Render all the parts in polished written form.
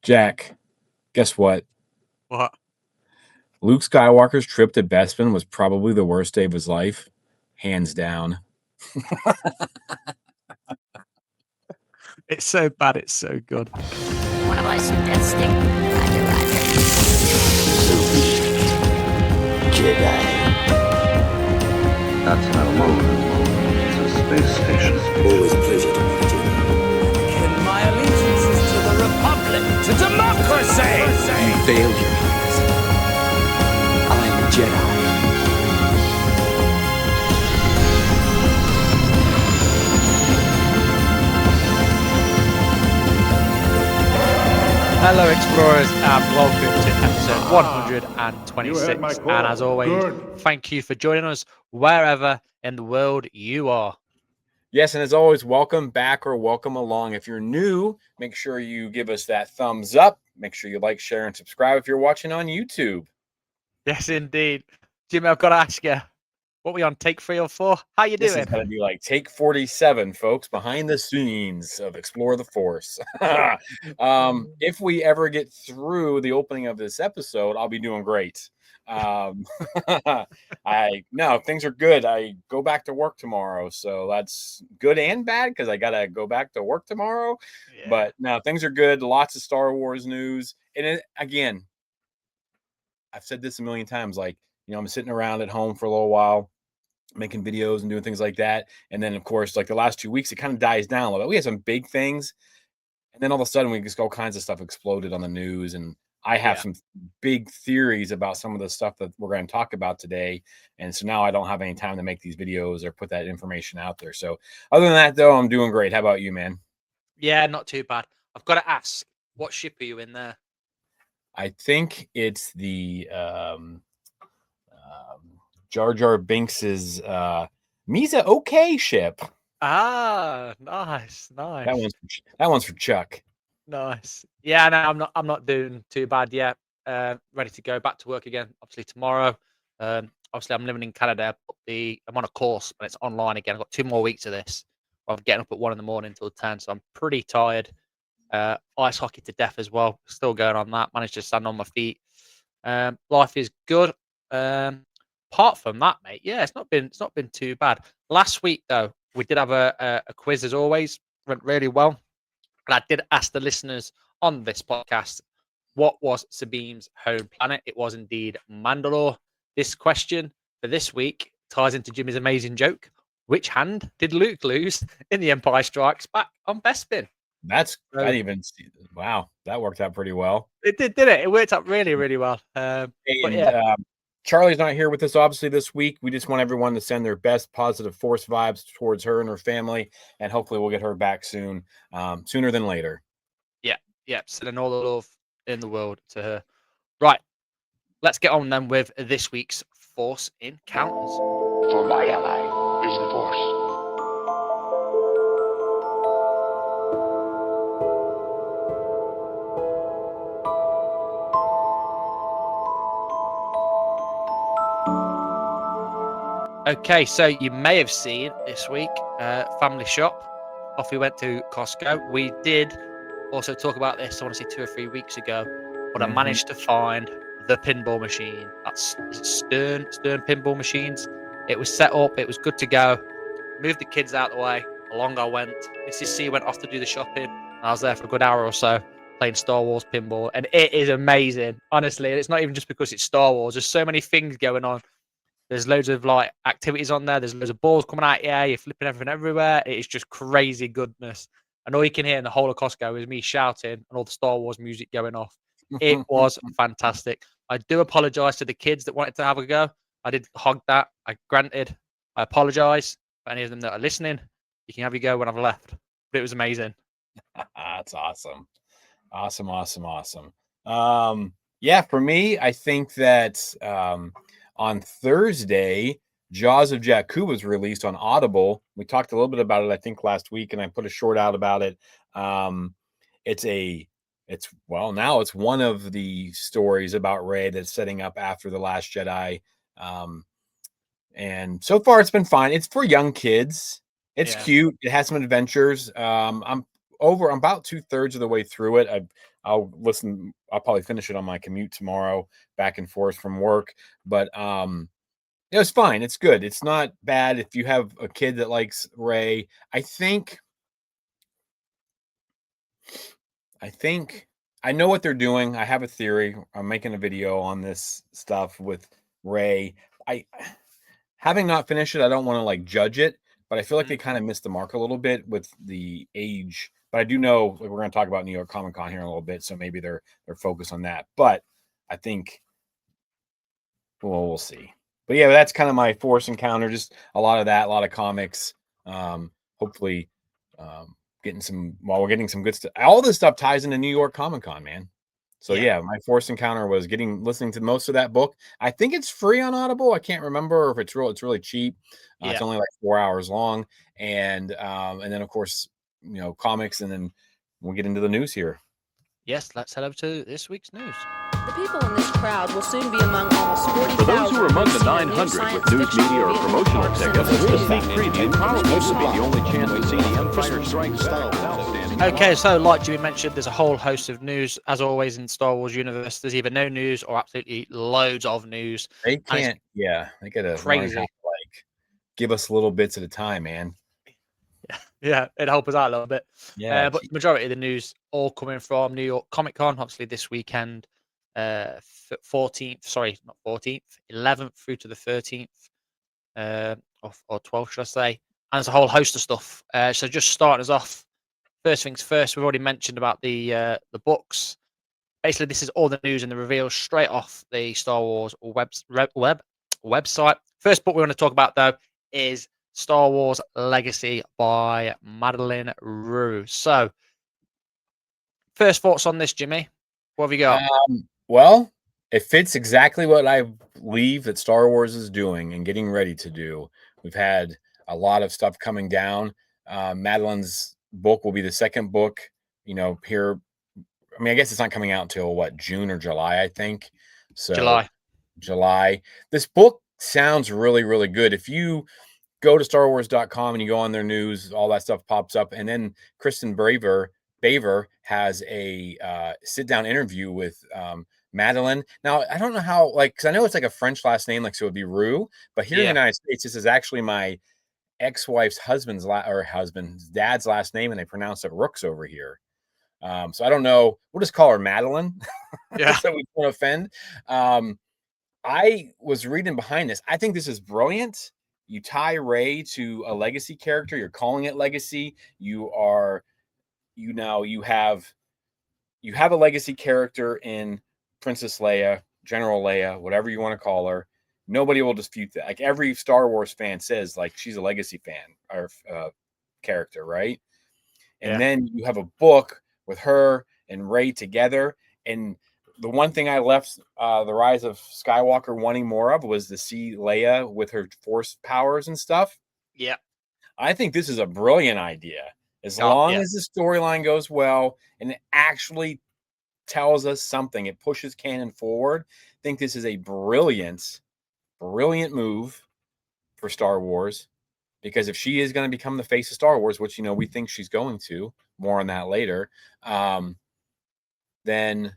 Jack, guess what? What? Luke Skywalker's trip to Bespin was probably the worst day of his life, hands down. It's so bad, it's so good. Wanna buy some death stick? Roger, roger. Jedi. That's not a moon. It's a space station. Always a pleasure to meet you. And my allegiance is to the Republic, to democracy! You failed, Your Highness. I'm a Jedi. Hello, explorers, and welcome to episode 126. And as always, thank you for joining us wherever in the world you are. Yes, and as always, welcome back or welcome along. If you're new, make sure you give us that thumbs up. Make sure you like, share, and subscribe if you're watching on YouTube. Yes, indeed. Jimmy, I've got to ask you, what are we on, take 3 or 4? How you This doing? is going to be like take 47, folks, behind the scenes of Explore the Force. If we ever get through the opening of this episode, I'll be doing great. Things are good. I go back to work tomorrow, so that's good and bad because I gotta go back to work tomorrow. Yeah. But no, things are good. Lots of Star Wars news, and again, I've said this a million times. Like, I'm sitting around at home for a little while, making videos and doing things like that, and then of course, like the last 2 weeks, it kind of dies down a little bit. We had some big things, and then all of a sudden, we just all kinds of stuff exploded on the news, and I have some big theories about some of the stuff that we're going to talk about today. And so now I don't have any time to make these videos or put that information out there. So other than that, though, I'm doing great. How about you, man? Yeah, not too bad. I've got to ask, what ship are you in there? I think it's the Jar Jar Binks's Misa OK ship. Ah, nice. That one's for Chuck. Nice. Yeah, no, I'm not doing too bad yet. Ready to go back to work again, obviously tomorrow. Obviously I'm living in Canada, but I'm on a course and it's online again. I've got 2 more weeks of this. I'm getting up at 1 a.m. until 10, so I'm pretty tired. Ice hockey to death as well. Still going on that. Managed to stand on my feet. Life is good. Apart from that, mate, yeah, it's not been too bad. Last week though, we did have a quiz as always. Went really well. And I did ask the listeners on this podcast, what was Sabine's home planet? It was indeed Mandalore. This question for this week ties into Jimmy's amazing joke. Which hand did Luke lose in The Empire Strikes Back on Bespin? I didn't even see. Wow, that worked out pretty well. It did, didn't it? It worked out really, really well. Charlie's not here with us, obviously, this week. We just want everyone to send their best positive Force vibes towards her and her family, and hopefully we'll get her back soon, sooner than later. Yeah, sending all the love in the world to her. Right, let's get on then with this week's Force Encounters. For my ally is the Force. Okay, so you may have seen this week, family shop. Off we went to Costco. We did also talk about this, I want to say 2 or 3 weeks ago, but I managed to find the pinball machine. That's Stern Pinball Machines. It was set up, it was good to go. Moved the kids out of the way. Along I went. Mrs. C went off to do the shopping. I was there for a good hour or so playing Star Wars pinball, and it is amazing, honestly. And it's not even just because it's Star Wars. There's so many things going on. There's loads of like activities on there. There's loads of balls coming out. Yeah, you're flipping everything everywhere. It is just crazy goodness. And all you can hear in the whole of Costco is me shouting and all the Star Wars music going off. It was fantastic. I do apologize to the kids that wanted to have a go. I did hog that. I apologize for any of them that are listening. You can have your go when I've left. But it was amazing. That's awesome. Awesome. Yeah, for me, I think that on Thursday, Jaws of Jakku was released on Audible. We talked a little bit about it, I think, last week, and I put a short out about it. Now it's one of the stories about Rey that's setting up after The Last Jedi. And so far it's been fine. It's for young kids. It's cute. It has some adventures. I'm I'm about 2/3 of the way through it. I'll listen. I'll probably finish it on my commute tomorrow, back and forth from work. But it's fine. It's good. It's not bad if you have a kid that likes Ray. I think I know what they're doing. I have a theory. I'm making a video on this stuff with Ray. I Having not finished it, I don't want to like judge it, but I feel like they kind of missed the mark a little bit with the age. But I do know, like, we're going to talk about New York Comic Con here in a little bit, so maybe they're focused on that. But I think, well, we'll see. But yeah, that's kind of my Force Encounter. Just a lot of that, a lot of comics. Hopefully, we're getting some good stuff. All this stuff ties into New York Comic Con, man. So yeah, my Force Encounter was listening to most of that book. I think it's free on Audible. I can't remember if it's really cheap. It's only like 4 hours long, and then of course, comics, and then we'll get into the news here. Yes, let's head over to this week's news. The people in this crowd will soon be among almost 40,000. For those who are among the 900 with news media or promotional tickets, the sneak preview probably will be the only chance to see the Empire Strikes Back outstanding. Okay, so like Jimmy mentioned, there's a whole host of news, as always in Star Wars universe. There's either no news or absolutely loads of news. They can't, they gotta crazy. learn how to, like, give us little bits at a time, man. Yeah, it'd help us out a little bit. Yeah, but the majority of the news all coming from New York Comic Con, obviously this weekend, 11th through to the 13th, or 12th, should I say? And there's a whole host of stuff. So just starting us off, first things first, we've already mentioned about the books. Basically, this is all the news and the reveals straight off the Star Wars website. First book we want to talk about, though, is Star Wars Legacy by Madeline Rue. So, first thoughts on this, Jimmy? What have you got? Well, it fits exactly what I believe that Star Wars is doing and getting ready to do. We've had a lot of stuff coming down. Madeline's book will be the second book, here. I mean, I guess it's not coming out until June or July, I think. So July. This book sounds really, really good. If you go to starwars.com and you go on their news, all that stuff pops up. And then Kristen Baver has a sit-down interview with Madeline. Now, I don't know how, because I know it's like a French last name, so it would be Rue. But here in the United States, this is actually my ex-wife's husband's dad's last name, and they pronounce it Rooks over here. So I don't know. We'll just call her Madeline. Yeah. So we won't offend. I was reading behind this. I think this is brilliant. You tie Rey to a legacy character. You're calling it legacy. You have a legacy character in Princess Leia, General Leia, whatever you want to call her. Nobody will dispute that. Like, every Star Wars fan says, like, she's a legacy fan or character, right? And then you have a book with her and Rey together. And the one thing I left The Rise of Skywalker wanting more of was to see Leia with her Force powers and stuff. Yeah. I think this is a brilliant idea. As long as the storyline goes well and it actually tells us something, it pushes canon forward. I think this is a brilliant move for Star Wars. Because if she is going to become the face of Star Wars, which, we think she's going to, more on that later, then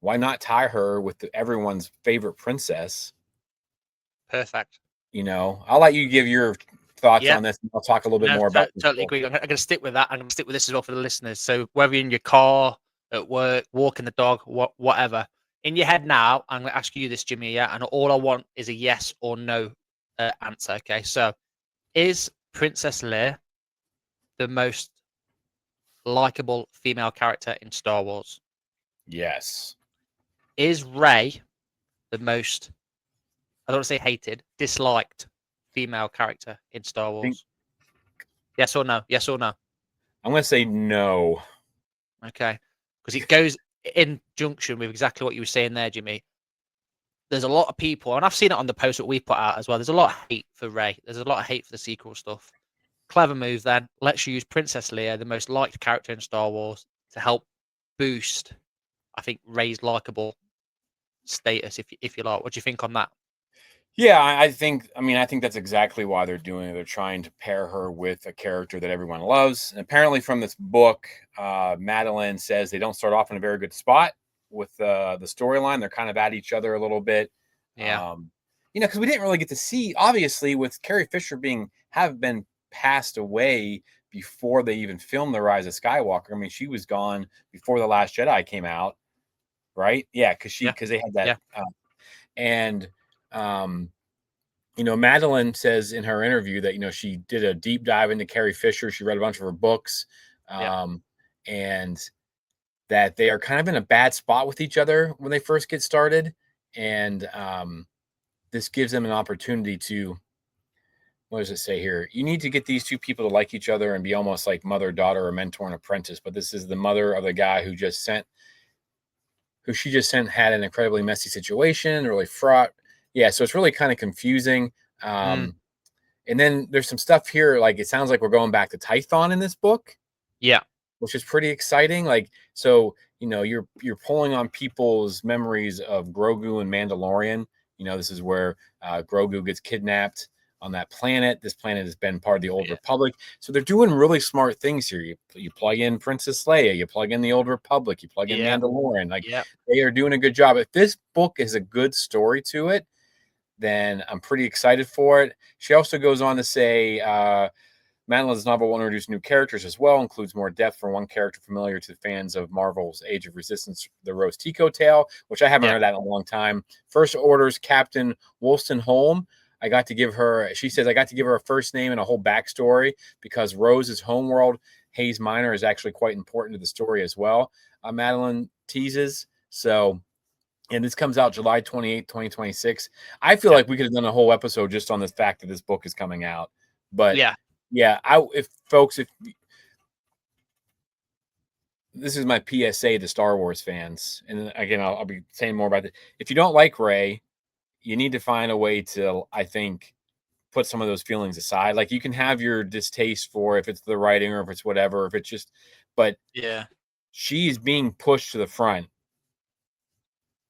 why not tie her with everyone's favorite princess? Perfect. I'll let you give your thoughts on this. And I'll talk a little bit more about this. Totally agree. I'm going to stick with that. I'm going to stick with this as well for the listeners. So whether you're in your car, at work, walking the dog, whatever, in your head now, I'm going to ask you this, Jimmy, and all I want is a yes or no answer, okay? So, is Princess Leia the most likable female character in Star Wars? Yes. Is Rey the most, I don't want to say hated, disliked female character in Star Wars? Yes or no? Yes or no? I'm going to say no. Okay. Because it goes in junction with exactly what you were saying there, Jimmy. There's a lot of people, and I've seen it on the post that we put out as well. There's a lot of hate for Rey. There's a lot of hate for the sequel stuff. Clever move then. Let's use Princess Leia, the most liked character in Star Wars, to help boost, I think, Rey's likable status, if you like. What do you think on that? Yeah, I think. I mean, I think that's exactly why they're doing it. They're trying to pair her with a character that everyone loves. And apparently, from this book, Madeline says they don't start off in a very good spot with the storyline. They're kind of at each other a little bit. Yeah. Um, because we didn't really get to see, obviously, with Carrie Fisher have been passed away before they even filmed The Rise of Skywalker. I mean, she was gone before The Last Jedi came out, right? Yeah, Yeah. because they had that, Yeah. and Madeline says in her interview that she did a deep dive into Carrie Fisher. She read a bunch of her books, Yeah. and that they are kind of in a bad spot with each other when they first get started, and this gives them an opportunity to. What does it say here? You need to get these two people to like each other and be almost like mother, daughter, or mentor and apprentice. But this is the mother of the guy who she just sent had an incredibly messy situation, really fraught. Yeah, so it's really kind of confusing. Mm. And then there's some stuff here, like it sounds like we're going back to Tython in this book, Yeah. which is pretty exciting. Like, so you're pulling on people's memories of Grogu and Mandalorian. This is where Grogu gets kidnapped on that planet. This planet has been part of the Old Yeah. Republic. So they're doing really smart things here. You plug in Princess Leia, you plug in the Old Republic, you plug in Yeah. Mandalorian. Like Yeah. they are doing a good job. If this book is a good story to it, then I'm pretty excited for it. She also goes on to say Madeline's novel will introduce new characters as well, includes more depth for one character familiar to fans of Marvel's Age of Resistance, the Rose Tico tale, which I haven't Yeah. read that in a long time. First Order's Captain Wollstonholm. She says, I got to give her a first name and a whole backstory because Rose's homeworld, Hayes Minor, is actually quite important to the story as well. Madeline teases. So, and this comes out July 28th, 2026. I feel Yeah. like we could have done a whole episode just on the fact that this book is coming out. But Yeah. yeah, if this is my PSA to Star Wars fans, and again, I'll be saying more about it. If you don't like Rey, you need to find a way to, I think, put some of those feelings aside. Like you can have your distaste for if it's the writing or if it's whatever, if it's just, but Yeah. she's being pushed to the front,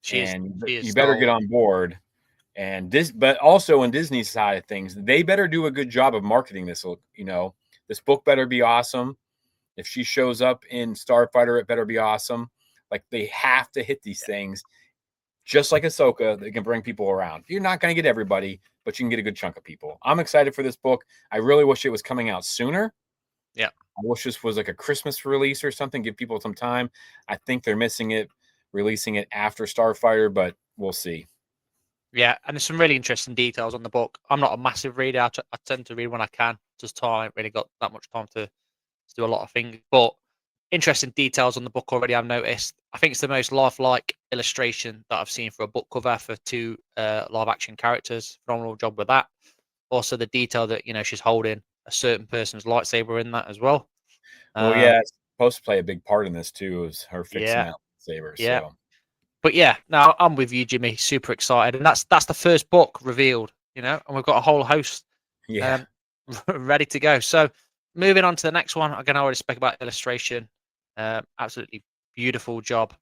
She is. and She is you better Star get Wars. on board. And this, but also in Disney's side of things, they better do a good job of marketing this. This book better be awesome. If she shows up in Starfighter, it better be awesome. Like they have to hit these things, just like Ahsoka. They can bring people around. You're not going to get everybody, but you can get a good chunk of people. I'm excited for this book. I really wish it was coming out sooner. Yeah. I wish this was like a Christmas release or something. Give people some time. I think they're missing it, releasing it after Starfighter, but we'll see. Yeah, and there's some really interesting details on the book. I'm not a massive reader. I tend to read when I can. Just time, I haven't really got that much time to do a lot of things. But interesting details on the book already. I've noticed. I think it's the most lifelike illustration that I've seen for a book cover for two live action characters. Phenomenal job with that. Also, the detail that she's holding a certain person's lightsaber in that as well. Well, yeah, it's supposed to play a big part in this too, is her fixing Yeah, that saber. yeah. So But yeah, no, I'm with you, Jimmy. Super excited, and that's the first book revealed, and we've got a whole host yeah. um, ready to go. So moving on to the next one. Again, I already spoke about illustration. Absolutely beautiful job,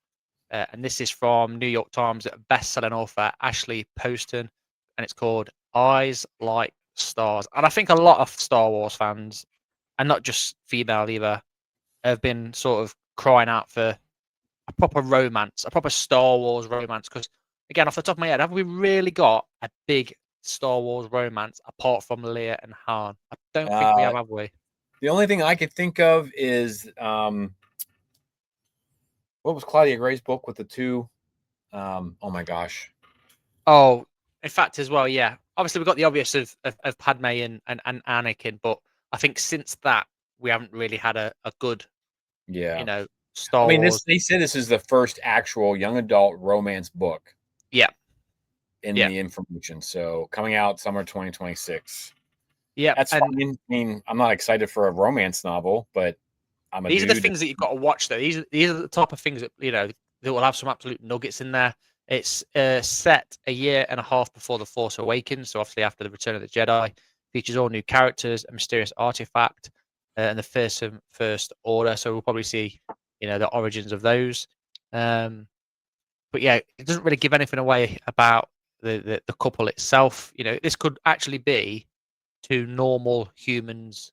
and this is from New York Times best-selling author Ashley Poston, and it's called Eyes Like Stars. And I think a lot of Star Wars fans, and not just female either, have been sort of crying out for a proper romance, a proper Star Wars romance. Because again, off the top of my head, have we really got a big Star Wars romance apart from Leia and Han? I don't think we have we? The only thing I could think of is what was Claudia Gray's book with the two? Oh my gosh. Oh, in fact, as well, yeah. Obviously, we've got the obvious of Padme and Anakin, but I think since that we haven't really had a good, Yeah. Star I mean, Wars. they said this is the first actual young adult romance book Yeah, in yeah, the information. So coming out summer 2026. yeah. That's And fine. I mean, I'm not excited for a romance novel, but I'm a these are the dude. things that you've got to watch, though. These are the type of things that that will have some absolute nuggets in there. It's set a year and a half before the Force Awakens, so obviously after the Return of the Jedi. Features all new characters, a mysterious artifact, and the First Order. So we'll probably see, the origins of those. But yeah, it doesn't really give anything away about the couple itself. This could actually be two normal humans,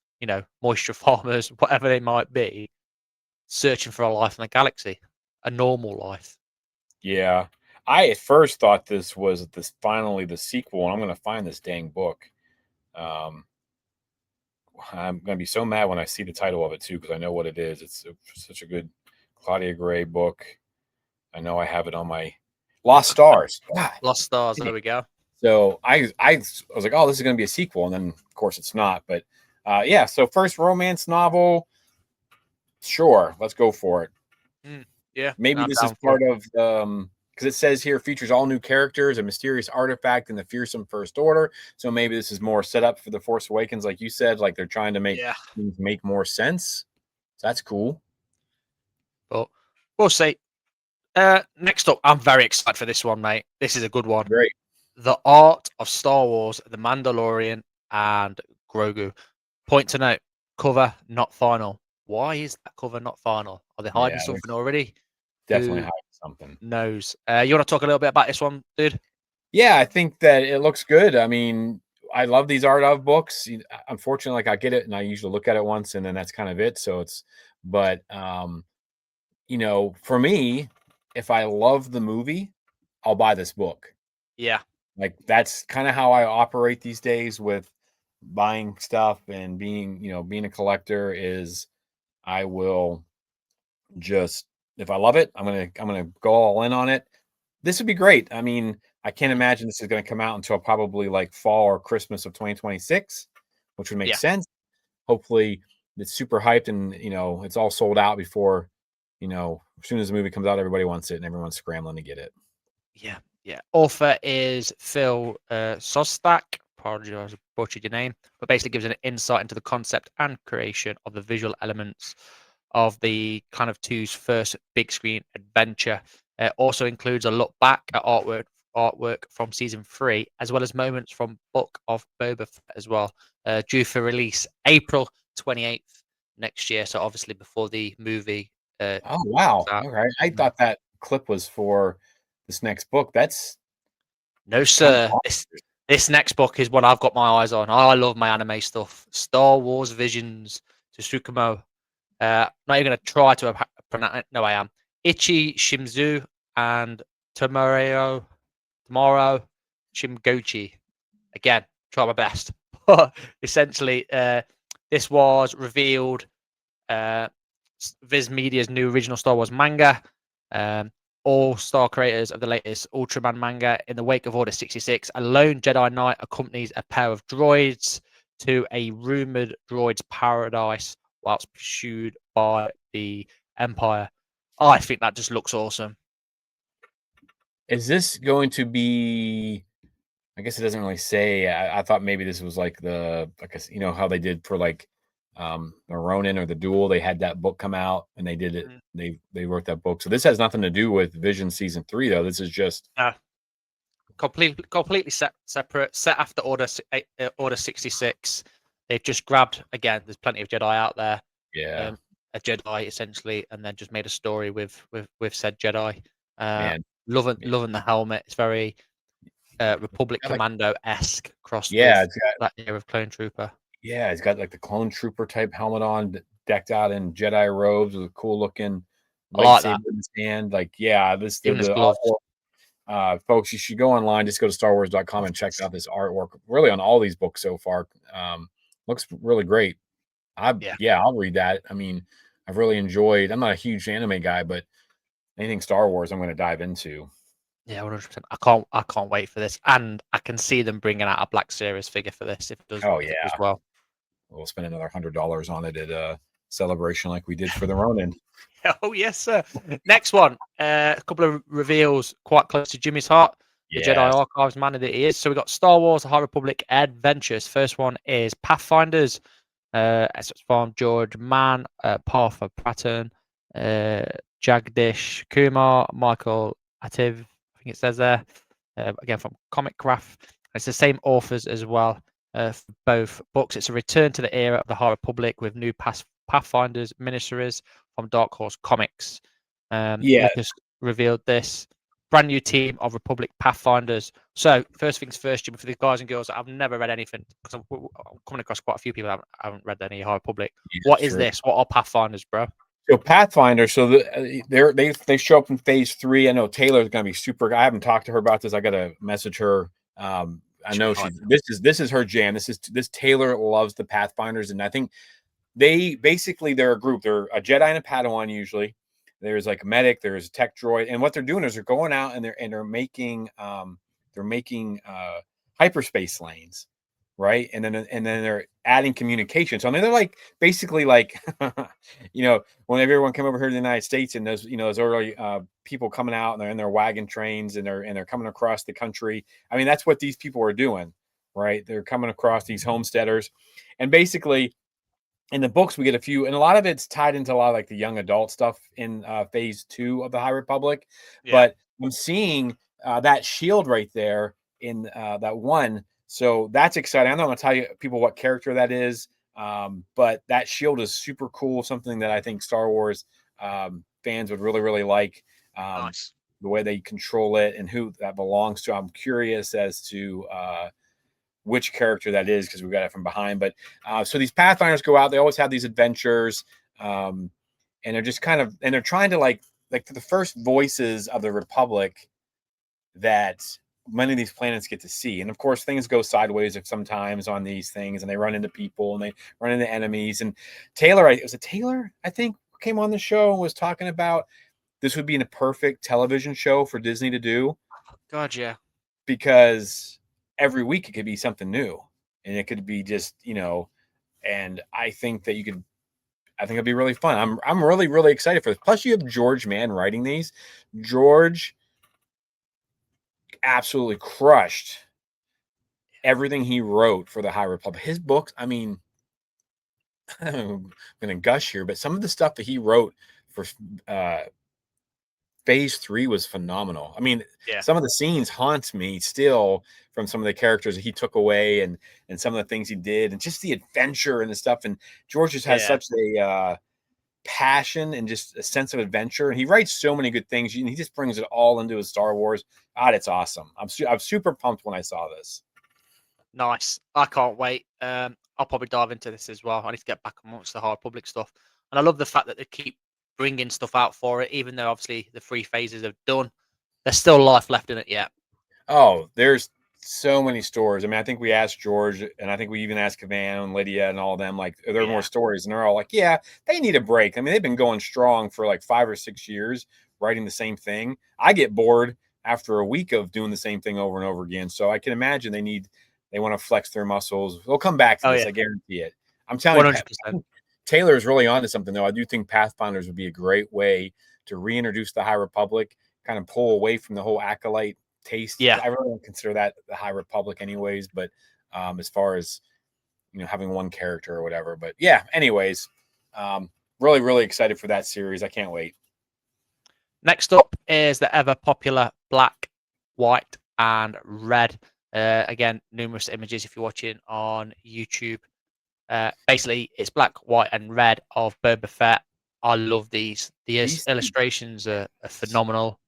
moisture farmers, whatever they might be, searching for a life in the galaxy, a normal life. Yeah. I at first thought this was finally the sequel, and I'm going to find this dang book. Um, I'm going to be so mad when I see the title of it too, because I know what it is. It's such a good Claudia Gray book. I know I have it on my Lost Stars. God. Lost Stars. There we go. So I was like, oh, this is going to be a sequel, and then of course it's not. But yeah, so first romance novel, sure, let's go for it. Yeah, Maybe this is part of because it says here features all new characters, a mysterious artifact, and the fearsome First Order. So maybe this is more set up for the Force Awakens, like you said, like they're trying to make things make more sense. So that's cool. But we'll see. Next up, I'm very excited for this one, mate. This is a good one. Great. The Art of Star Wars, The Mandalorian, and Grogu. Point to note: cover not final. Why is that cover not final? Are they hiding something already? Definitely hiding something. Knows. You want to talk a little bit about this one, dude? Yeah, I think that it looks good. I mean, I love these art of books. Unfortunately, like I get it, and I usually look at it once, and then that's kind of it. So but for me, if I love the movie, I'll buy this book. Yeah. Like that's kind of how I operate these days with buying stuff and being a collector is I will just if I love it, I'm gonna go all in on it. This would be great. I mean, I can't imagine this is gonna come out until probably like fall or Christmas of 2026, which would make sense. Hopefully it's super hyped and it's all sold out before, as soon as the movie comes out, everybody wants it and everyone's scrambling to get it. Yeah. Author is Phil Sostak. Apologize, I butchered your name, but basically gives an insight into the concept and creation of the visual elements of the kind of two's first big screen adventure. Also includes a look back at artwork from season 3, as well as moments from Book of Boba Fett as well. Due for release April 28th next year, so obviously before the movie. Oh wow! All right, I thought that clip was for this next book. That's no, sir. This next book is what I've got my eyes on. I love my anime stuff. Star Wars Visions to Tsukumo. Not even going to try to pronounce it. No, I am. Ichi Shimizu and Tomorrow Shimgochi. Again, try my best. But essentially, this was revealed. Viz Media's new original Star Wars manga. All star creators of the latest Ultraman manga. In the wake of Order 66, a lone Jedi Knight accompanies a pair of droids to a rumored droid's paradise whilst pursued by the Empire. I think that just looks awesome. Is this going to be? I guess it doesn't really say. I thought maybe this was like how they did for like the Ronin or the Duel. They had that book come out and they did it. They wrote that book. So this has nothing to do with Vision season 3 though. This is just completely separate. Set after Order 66. They've just grabbed again. There's plenty of Jedi out there. Yeah, a Jedi essentially, and then just made a story with said Jedi. Loving the helmet. It's very Republic Commando-esque crossed with that era of Clone Trooper. Yeah, he's got like the Clone Trooper type helmet on, decked out in Jedi robes with a cool looking lightsaber in his hand. Like, yeah, folks, you should go online, just go to starwars.com and check out this artwork. Really on all these books so far. Looks really great. I'll read that. I mean, I've really enjoyed. I'm not a huge anime guy, but anything Star Wars, I'm going to dive into. Yeah, 100%. I can't wait for this, and I can see them bringing out a Black Series figure for this if it does. As well. We'll spend another $100 on it at a celebration like we did for the Ronin. Oh yes, sir. Next one, a couple of reveals quite close to Jimmy's heart. The Jedi Archives man that he is. So we got Star Wars: The High Republic Adventures. First one is Pathfinders. It's from George Mann, Partha Pratten, Jagdish Kumar, Michael Ativ. I think it says there. Again from Comic Graph. It's the same authors as well for both books. It's a return to the era of the High Republic with new Pathfinders miniseries from Dark Horse Comics. Lucas revealed this. brand new team of Republic Pathfinders. So, first things first, Jimmy, for the guys and girls that I've never read anything, because I'm coming across quite a few people that haven't read any High Republic. Yeah, What is sure. this? What are Pathfinders, bro? So Pathfinder, so they show up in phase 3. I know Taylor's gonna be super. I haven't talked to her about this. I gotta message her. I know this is her jam. This Taylor loves the Pathfinders, and I think they're a group. They're a Jedi and a Padawan usually. There's like a medic, there's a tech droid, and what they're doing is they're going out and they're making hyperspace lanes, right? And then they're adding communication. So I mean, they're like basically like when everyone came over here to the United States and those early people coming out and they're in their wagon trains and they're coming across the country. I mean, that's what these people are doing, right? They're coming across these homesteaders, and basically in the books we get a few, and a lot of it's tied into a lot of like the young adult stuff in phase 2 of the High Republic. Yeah. But I'm seeing that shield right there in that one, so that's exciting. I'm not going to tell you people what character that is, but that shield is super cool, something that I think Star Wars fans would really like. Nice. The way they control it and who that belongs to. I'm curious as to which character that is, because we got it from behind. But so these Pathfinders go out, they always have these adventures, and they're just they're trying to like the first voices of the Republic that many of these planets get to see. And of course things go sideways sometimes on these things, and they run into people and they run into enemies. And Taylor, I think, came on the show and was talking about this would be a perfect television show for Disney to do. God, yeah. Because every week it could be something new, and it could be just, and I think it'd be really fun. I'm really excited for this. Plus you have George Mann writing these. George absolutely crushed everything he wrote for the High Republic. His books, I mean, I'm going to gush here, but some of the stuff that he wrote for phase 3 was phenomenal. I mean, some of the scenes haunt me still from some of the characters that he took away and some of the things he did, and just the adventure and the stuff. And George just has such a passion and just a sense of adventure, and he writes so many good things, and he just brings it all into his Star Wars. God, it's awesome. I'm super pumped when I saw this. Nice. I can't wait. I'll probably dive into this as well. I need to get back amongst the High Republic stuff, and I love the fact that they keep bringing stuff out for it, even though obviously the 3 phases are done. There's still life left in it yet. Oh, there's so many stories. I mean, I think we asked George, and I think we even asked Cavan and Lydia and all of them, like, are there more stories? And they're all like, yeah, they need a break. I mean, they've been going strong for like 5 or 6 years, writing the same thing. I get bored after a week of doing the same thing over and over again. So I can imagine they want to flex their muscles. They'll come back to this. I guarantee it. I'm telling 100%. You, Taylor is really onto something, though. I do think Pathfinders would be a great way to reintroduce the High Republic, kind of pull away from the whole acolyte taste. Yeah, I really don't consider that the High Republic anyways, but as far as having one character or whatever. But yeah, anyways, really excited for that series. I can't wait. Next up is the ever popular black, white, and red. Again, numerous images if you're watching on YouTube. Basically, it's black, white, and red of Boba Fett. I love these. These illustrations are phenomenal.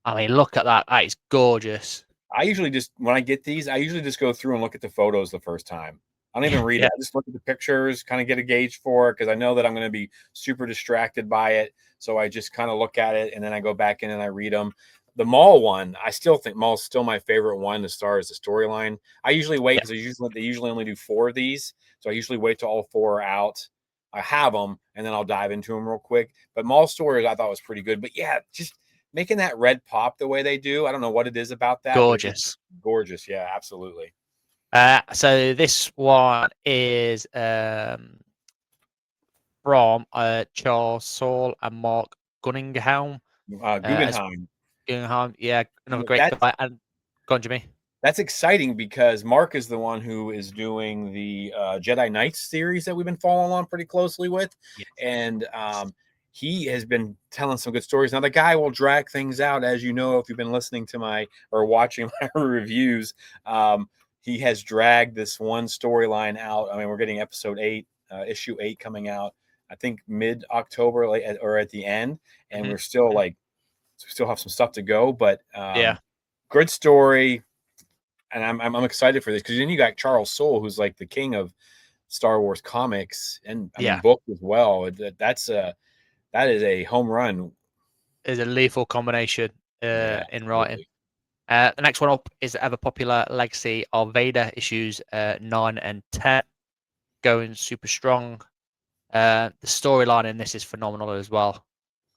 I mean, look at that. That is gorgeous. I usually when I get these, I usually just go through and look at the photos the first time. I don't even read it. I just look at the pictures, kind of get a gauge for it, because I know that I'm going to be super distracted by it. So I just kind of look at it, and then I go back in and I read them. The Maul one, I still think Maul's still my favorite one as far as the storyline. I usually wait because they usually only do 4 of these. So I usually wait till all 4 are out. I have them, and then I'll dive into them real quick. But Maul's story I thought was pretty good. But yeah, just making that red pop the way they do. I don't know what it is about that. Gorgeous. Gorgeous. Yeah, absolutely. So this one is from Charles Saul and Mark Guggenheim. Guggenheim. Yeah, another great guy. And go on, Jimmy. That's exciting because Mark is the one who is doing the Jedi Knights series that we've been following along pretty closely with. Yes. And he has been telling some good stories. Now, the guy will drag things out, as you know, if you've been listening to or watching my reviews. He has dragged this one storyline out. I mean, we're getting episode 8, issue 8 coming out, I think mid-October or at the end. And we're still like So we still have some stuff to go, but Yeah. good story. And I'm excited for this because then you got Charles Soule, who's like the king of Star Wars comics and I mean Yeah. book as well. That is a home run. Is a lethal combination Yeah, in writing. absolutely. The next one up is the ever popular Legacy of Vader issues 9 and 10, going super strong. The storyline in this is phenomenal as well.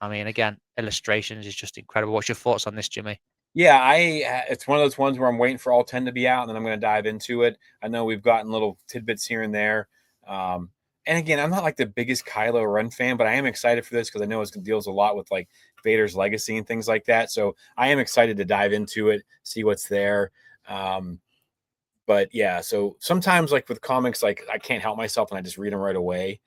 I mean, again, illustrations is just incredible. What's your thoughts on this, Jimmy? Yeah, it's one of those ones where I'm waiting for all 10 to be out, and then I'm going to dive into it. I know we've gotten little tidbits here and there. And again, I'm not like the biggest Kylo Ren fan, but I am excited for this because I know it deals a lot with like Vader's legacy and things like that. So I am excited to dive into it, see what's there. But yeah, so sometimes like with comics, like I can't help myself and I just read them right away.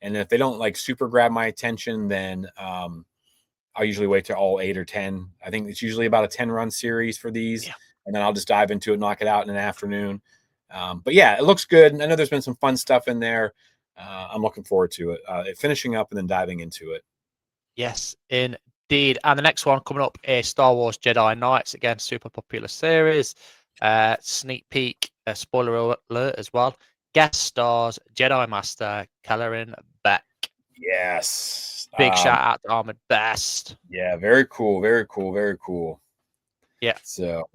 And if they don't like super grab my attention, then I'll usually wait till all 8 or 10. I think it's usually about a 10-run series for these, Yeah. and then I'll just dive into it, knock it out in an afternoon. But yeah, it looks good. And I know there's been some fun stuff in there. I'm looking forward to it, finishing up and then diving into it. Yes, indeed. And the next one coming up is Star Wars Jedi Knights. Again, super popular series. Sneak peek, spoiler alert as well. Guest stars Jedi Master Kelleran Beck. Yes. Big shout out to Armored Best. Yeah, very cool. Very cool. Very cool. Yeah. So,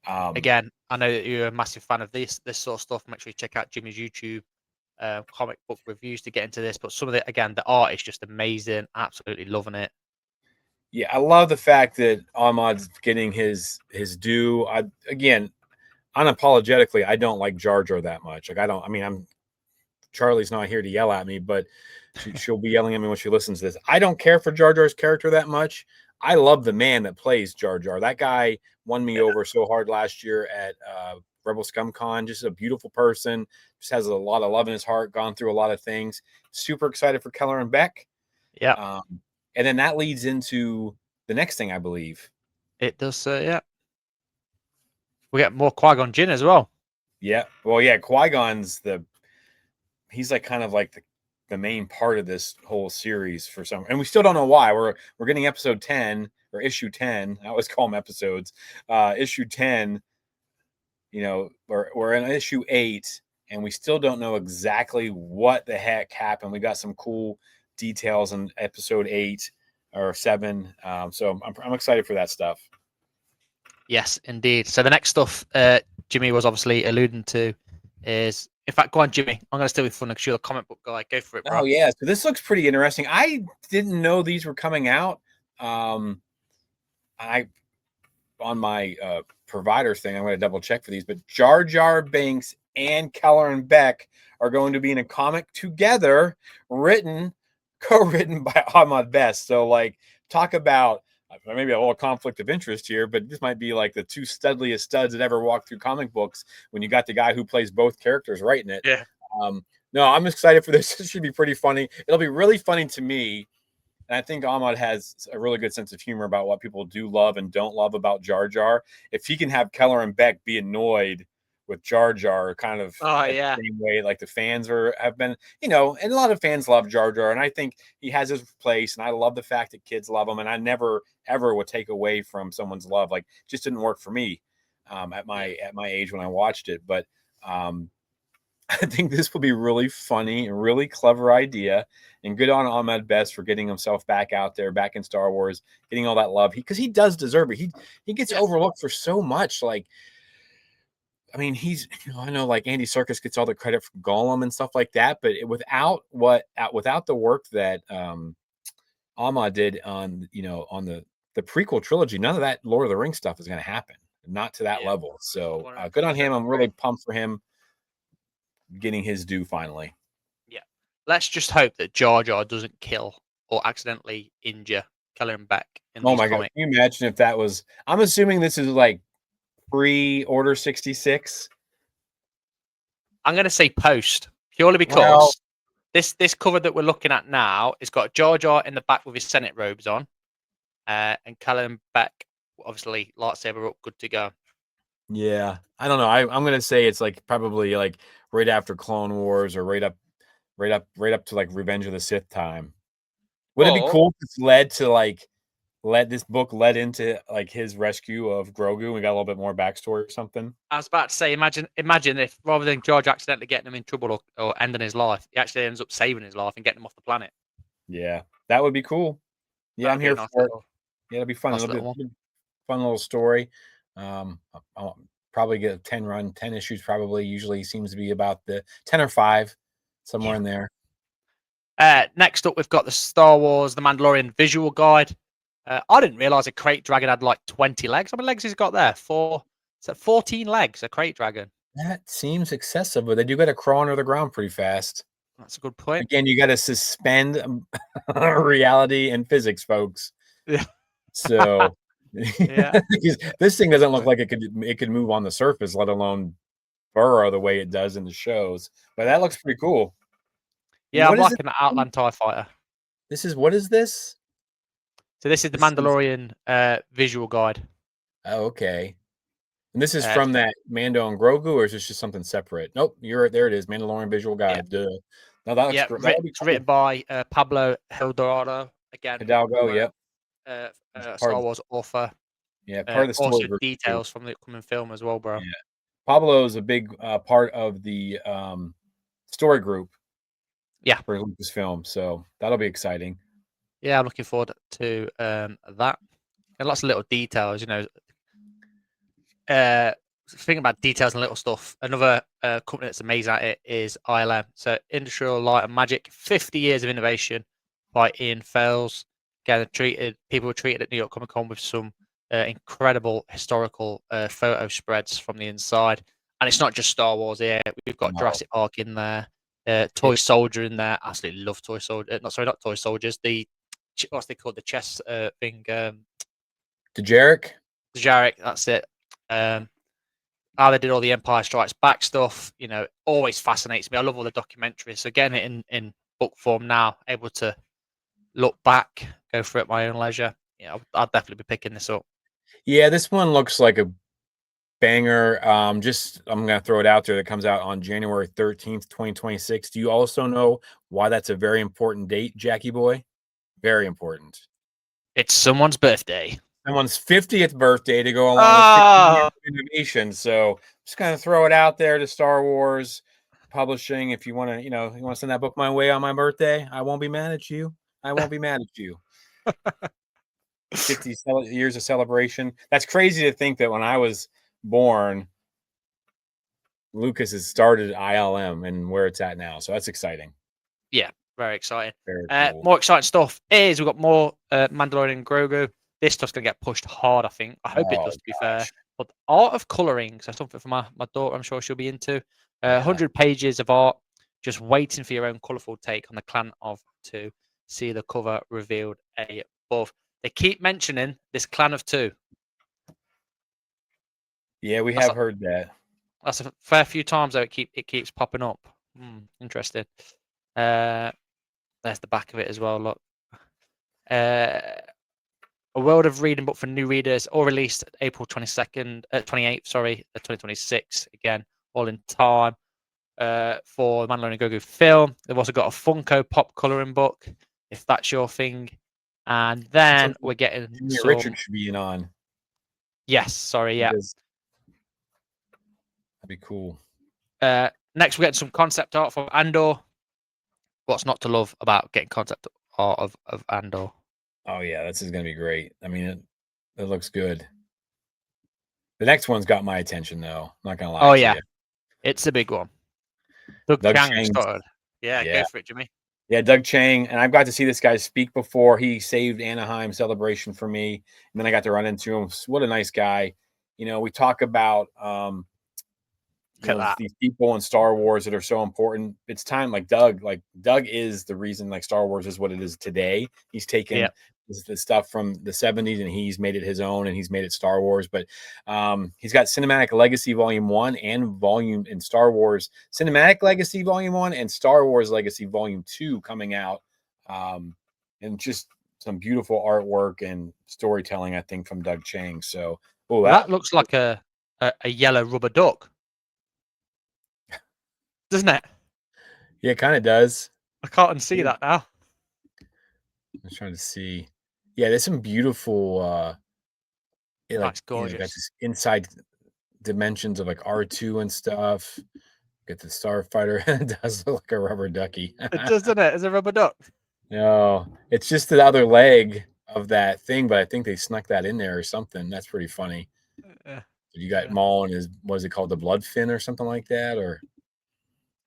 again, I know that you're a massive fan of this sort of stuff. Make sure you check out Jimmy's YouTube comic book reviews to get into this. But some of the art is just amazing. Absolutely loving it. yeah, I love the fact that Ahmad's getting his due. Again, unapologetically, I don't like Jar Jar that much. Like, I mean, Charlie's not here to yell at me, but she'll be yelling at me when she listens to this. I don't care for Jar Jar's character that much. I love the man that plays Jar Jar. That guy won me over so hard last year at Rebel Scum Con. Just a beautiful person. Just has a lot of love in his heart. Gone through a lot of things. Super excited for Kelleran Beck. Yeah. And then that leads into the next thing, I believe. It does. Yeah. We get more Qui-Gon Jinn as well. Yeah. Well, yeah. Qui-Gon's he's like kind of like the main part of this whole series for some, and we still don't know why. We're getting episode 10 or issue 10. I always call them episodes. Issue 10. You know, we're in issue 8, and we still don't know exactly what the heck happened. We got some cool details in episode 8 or 7. So I'm excited for that stuff. Yes, indeed. So the next stuff Jimmy was obviously alluding to is, in fact, go on, Jimmy. I'm going to stay with fun because you're the comic book guy. Go for it, bro. Oh yeah, so this looks pretty interesting. I didn't know these were coming out. I on my provider thing, I'm going to double check for these, but Jar Jar Binks and Kelleran Beck are going to be in a comic together, co-written by Ahmad Best. So like, talk about maybe a little conflict of interest here, but this might be like the two studliest studs that ever walked through comic books when you got the guy who plays both characters writing it. Yeah. No, I'm excited for this. This should be pretty funny. It'll be really funny to me. And I think Ahmad has a really good sense of humor about what people do love and don't love about Jar Jar. If he can have Kelleran Beck be annoyed with Jar Jar, kind of yeah, the same way like the fans have been, and a lot of fans love Jar Jar, and I think he has his place. And I love the fact that kids love him, and I never ever would take away from someone's love. Like, just didn't work for me at my age when I watched it, but. I think this will be really funny, a really clever idea, and good on Ahmed Best for getting himself back out there, back in Star Wars, getting all that love because he does deserve it. He gets overlooked for so much. Like, I mean, I know like Andy Serkis gets all the credit for Gollum and stuff like that, but without the work that Ahmad did on the prequel trilogy, none of that Lord of the Rings stuff is going to happen. Not to that level. So good on him. I'm really pumped for him getting his due finally. Yeah. Let's just hope that Jar Jar doesn't kill or accidentally injure Kelleran Beck in Oh these my God. comics. Can you imagine if that was, I'm assuming this is like pre-Order 66. I'm going to say post, purely because this cover that we're looking at now, it's got Jar Jar in the back with his Senate robes on, and Kelleran Beck, obviously, lightsaber up, good to go. Yeah. I don't know. I'm going to say it's like probably like right after Clone Wars or right up to like Revenge of the Sith time. Would it be cool if it's led to like this book led into like his rescue of Grogu. We got a little bit more backstory or something. I was about to say, imagine if rather than George accidentally getting him in trouble or ending his life, he actually ends up saving his life and getting him off the planet. Yeah, that would be cool. Yeah, That'd I'm be a here nice for it. little, Yeah, it'll be fun. nice It'll be little one. a fun little story. I'll probably get a 10 issues. Probably usually seems to be about the 10 or 5, somewhere Yeah. in there. Next up, we've got the Star Wars: The Mandalorian visual guide. I didn't realize a crate dragon had like 20 legs. How many legs has it got there? 4. Is that 14 legs? A crate dragon. That seems excessive, but they do got to crawl under the ground pretty fast. That's a good point. Again, you got to suspend reality and physics, folks. Yeah. So, Yeah. this thing doesn't look like it could move on the surface, let alone burrow the way it does in the shows. But that looks pretty cool. Yeah, What I'm is liking the Outland TIE fighter. what is this? So this is the This is- Mandalorian visual guide. Oh, okay. And this is Uh, from that Mando and Grogu, or is this just something separate? Nope, there it is, Mandalorian visual guide. Duh. No, that looks Yeah, that would be it's cool. written by Pablo Hidalgo. Again, Hidalgo, yep. Part Star of- Wars author. Yeah, part of the story Also group, too. details from the upcoming film as well, bro. Yeah. Pablo is a big part of the story group. Yeah. For Lucasfilm, so that'll be exciting. Yeah, I'm looking forward to that. And lots of little details, you know. Thinking about details and little stuff. Another company that's amazing at it is ILM. So Industrial Light and Magic, 50 years of innovation by Ian Fales. Again, people were treated at New York Comic Con with some incredible historical photo spreads from the inside. And it's not just Star Wars here. We've got Jurassic Park in there, Toy Soldier in there. Absolutely love Toy Soldier. Not Toy Soldiers. What's they called? The chess thing. The Jarek. Jarek, that's it. How they did all the Empire Strikes Back stuff, you know, always fascinates me. I love all the documentaries. So getting it in book form now, able to look back, go through it at my own leisure. Yeah, I'll definitely be picking this up. Yeah, this one looks like a banger. I'm gonna throw it out there. That comes out on January 13th, 2026. Do you also know why that's a very important date, Jackie boy? Very important. It's someone's birthday. Someone's 50th birthday to go along with 50 years of innovation. So just kind of throw it out there to Star Wars Publishing. If you want to, you want to send that book my way on my birthday, I won't be mad at you. I won't be mad at you. 50 years of celebration. That's crazy to think that when I was born, Lucas has started ILM and where it's at now. So that's exciting. Yeah, very exciting. Very cool. More exciting stuff is we've got more Mandalorian and Grogu. This stuff's going to get pushed hard, I think. I hope it does, to be fair. But art of colouring, so something for my daughter, I'm sure she'll be into. 100 pages of art, just waiting for your own colourful take on the Clan of Two. See the cover revealed above. They keep mentioning this Clan of Two. Yeah, we have heard that. That's a fair few times, though. It keeps popping up. Interesting. There's the back of it as well. Look. A World of Reading book for new readers, all released April 28th, 2026. Again, all in time for the Mandalorian Grogu film. They've also got a Funko Pop coloring book, if that's your thing. And then we're getting Richard should be in on. Yes, sorry, yeah. That'd be cool. Next, we're getting some concept art from Andor. What's not to love about getting concept art of Andor? Oh yeah, this is gonna be great. I mean, it looks good. The next one's got my attention, though. I'm not gonna lie. Oh to yeah, you. it's a big one. Doug Chang started. Yeah, go for it, Jimmy. Yeah, Doug Chang, and I've got to see this guy speak before. He saved Anaheim Celebration for me, and then I got to run into him. What a nice guy. We talk about these people in Star Wars that are so important. It's time, like Doug is the reason like Star Wars is what it is today. He's taken the stuff from the 70s and he's made it his own and he's made it Star Wars. But he's got Cinematic Legacy Volume 1 and Star Wars Cinematic Legacy Volume 1 and Star Wars Legacy Volume 2 coming out. And just some beautiful artwork and storytelling, I think, from Doug Chang. So that looks like a yellow rubber duck. Doesn't it? Yeah, it kind of does. I can't unsee that now. I'm trying to see. Yeah, there's some beautiful like That's got gorgeous. this inside dimensions of like R2 and stuff. Get the starfighter. It does look like a rubber ducky. It does, doesn't it? It's a rubber duck. No, it's just the other leg of that thing, but I think they snuck that in there or something. That's pretty funny. Yeah, You got yeah, Maul and his, what is it called, the blood fin or something like that, or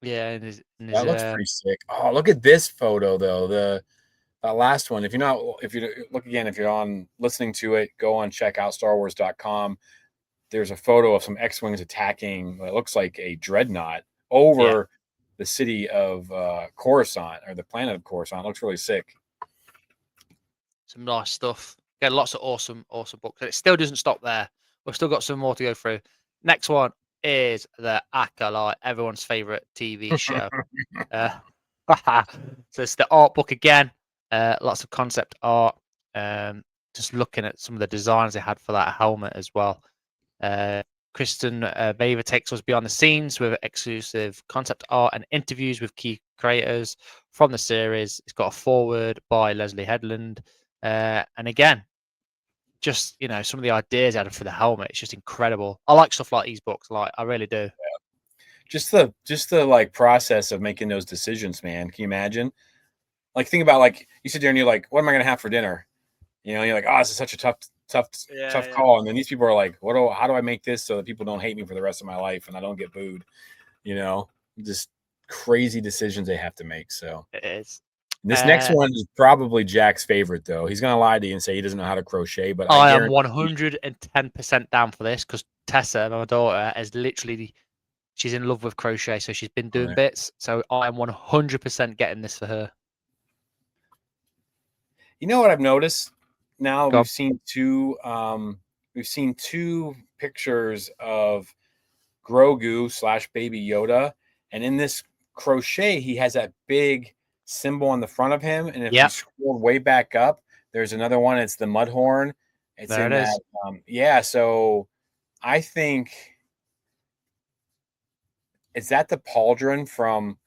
yeah. And his that looks pretty sick. Oh, look at this photo though. The last one. If you're not, if you look again, if you're on listening to it, go on check out starwars.com. There's a photo of some X-wings attacking what looks like a dreadnought yeah, over the city of Coruscant, or the planet of Coruscant. It looks really sick. some nice stuff. Got lots of awesome books. And it still doesn't stop there. We've still got some more to go through. Next one is the Acolyte, everyone's favorite TV show. Uh, so it's the art book again. Lots of concept art. Just looking at some of the designs they had for that helmet as well. Kristen Baver takes us beyond the scenes with exclusive concept art and interviews with key creators from the series. It's got a foreword by Leslie Headland. And again, just some of the ideas out for the helmet. It's just incredible. I like stuff like these books. Like, I really do. Just the like process of making those decisions, man. Can you imagine? Like, think about, like, you sit there and you're like, what am I gonna have for dinner? You're like, oh, this is such a tough call. And then these people are like, how do I make this so that people don't hate me for the rest of my life and I don't get booed? Just crazy decisions they have to make. So It is. this next one is probably Jack's favorite, though. He's gonna lie to you and say he doesn't know how to crochet, but I am guarantee 110% down for this because Tessa, my daughter, is literally she's in love with crochet, so she's been doing bits. So I am 100% getting this for her. You know what I've noticed? Now Go on. we've seen two pictures of Grogu / Baby Yoda, and in this crochet, he has that big symbol on the front of him. And if you scroll way back up, there's another one. It's the Mudhorn. It's There in it that. is. So I think, is that the pauldron from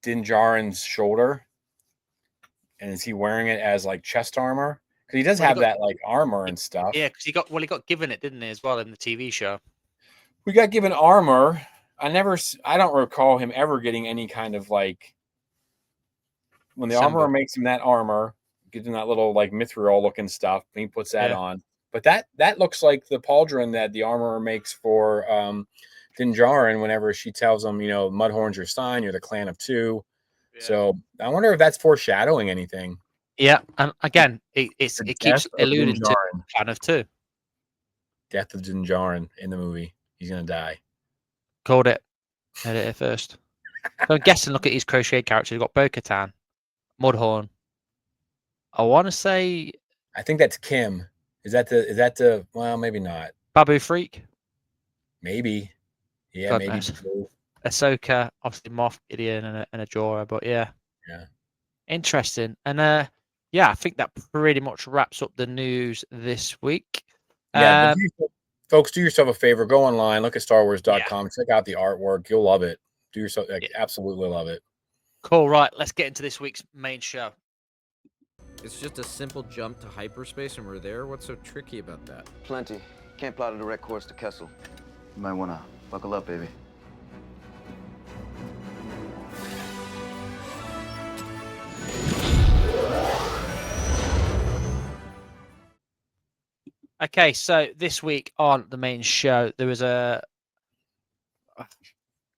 Din Djarin's shoulder? And is he wearing it as like chest armor? Because he does have that like armor and stuff. Yeah, because he got given it, didn't he, as well in the TV show? We got given armor. I don't recall him ever getting any kind of like, when the armorer makes him that armor, gives him that little like mithril looking stuff, and he puts that on. But that looks like the pauldron that the armorer makes for Din Djarin whenever she tells him, Mudhorn's your sign, you're the clan of two. Yeah. So I wonder if that's foreshadowing anything. Yeah, and again, it keeps alluding to clan of two. Death of Din Djarin in the movie. He's gonna die. Called it. Heard it first. So I'm guessing. Look at his crochet characters. You've got Bo-Katan, Mudhorn. I want to say. I think that's Kim. Is that the? Well, maybe not. Babu Freak. Maybe. Yeah, God maybe. knows. Ahsoka, obviously Moff Gideon and a Jorah, but yeah. Interesting. And I think that pretty much wraps up the news this week. Yeah, folks, do yourself a favor. Go online, look at starwars.com, check out the artwork. You'll love it. Do yourself absolutely love it. Cool. Right, let's get into this week's main show. It's just a simple jump to hyperspace and we're there. What's so tricky about that? Plenty. Can't plot a direct course to Kessel. You might want to buckle up, baby. Okay, so this week on the main show, there was a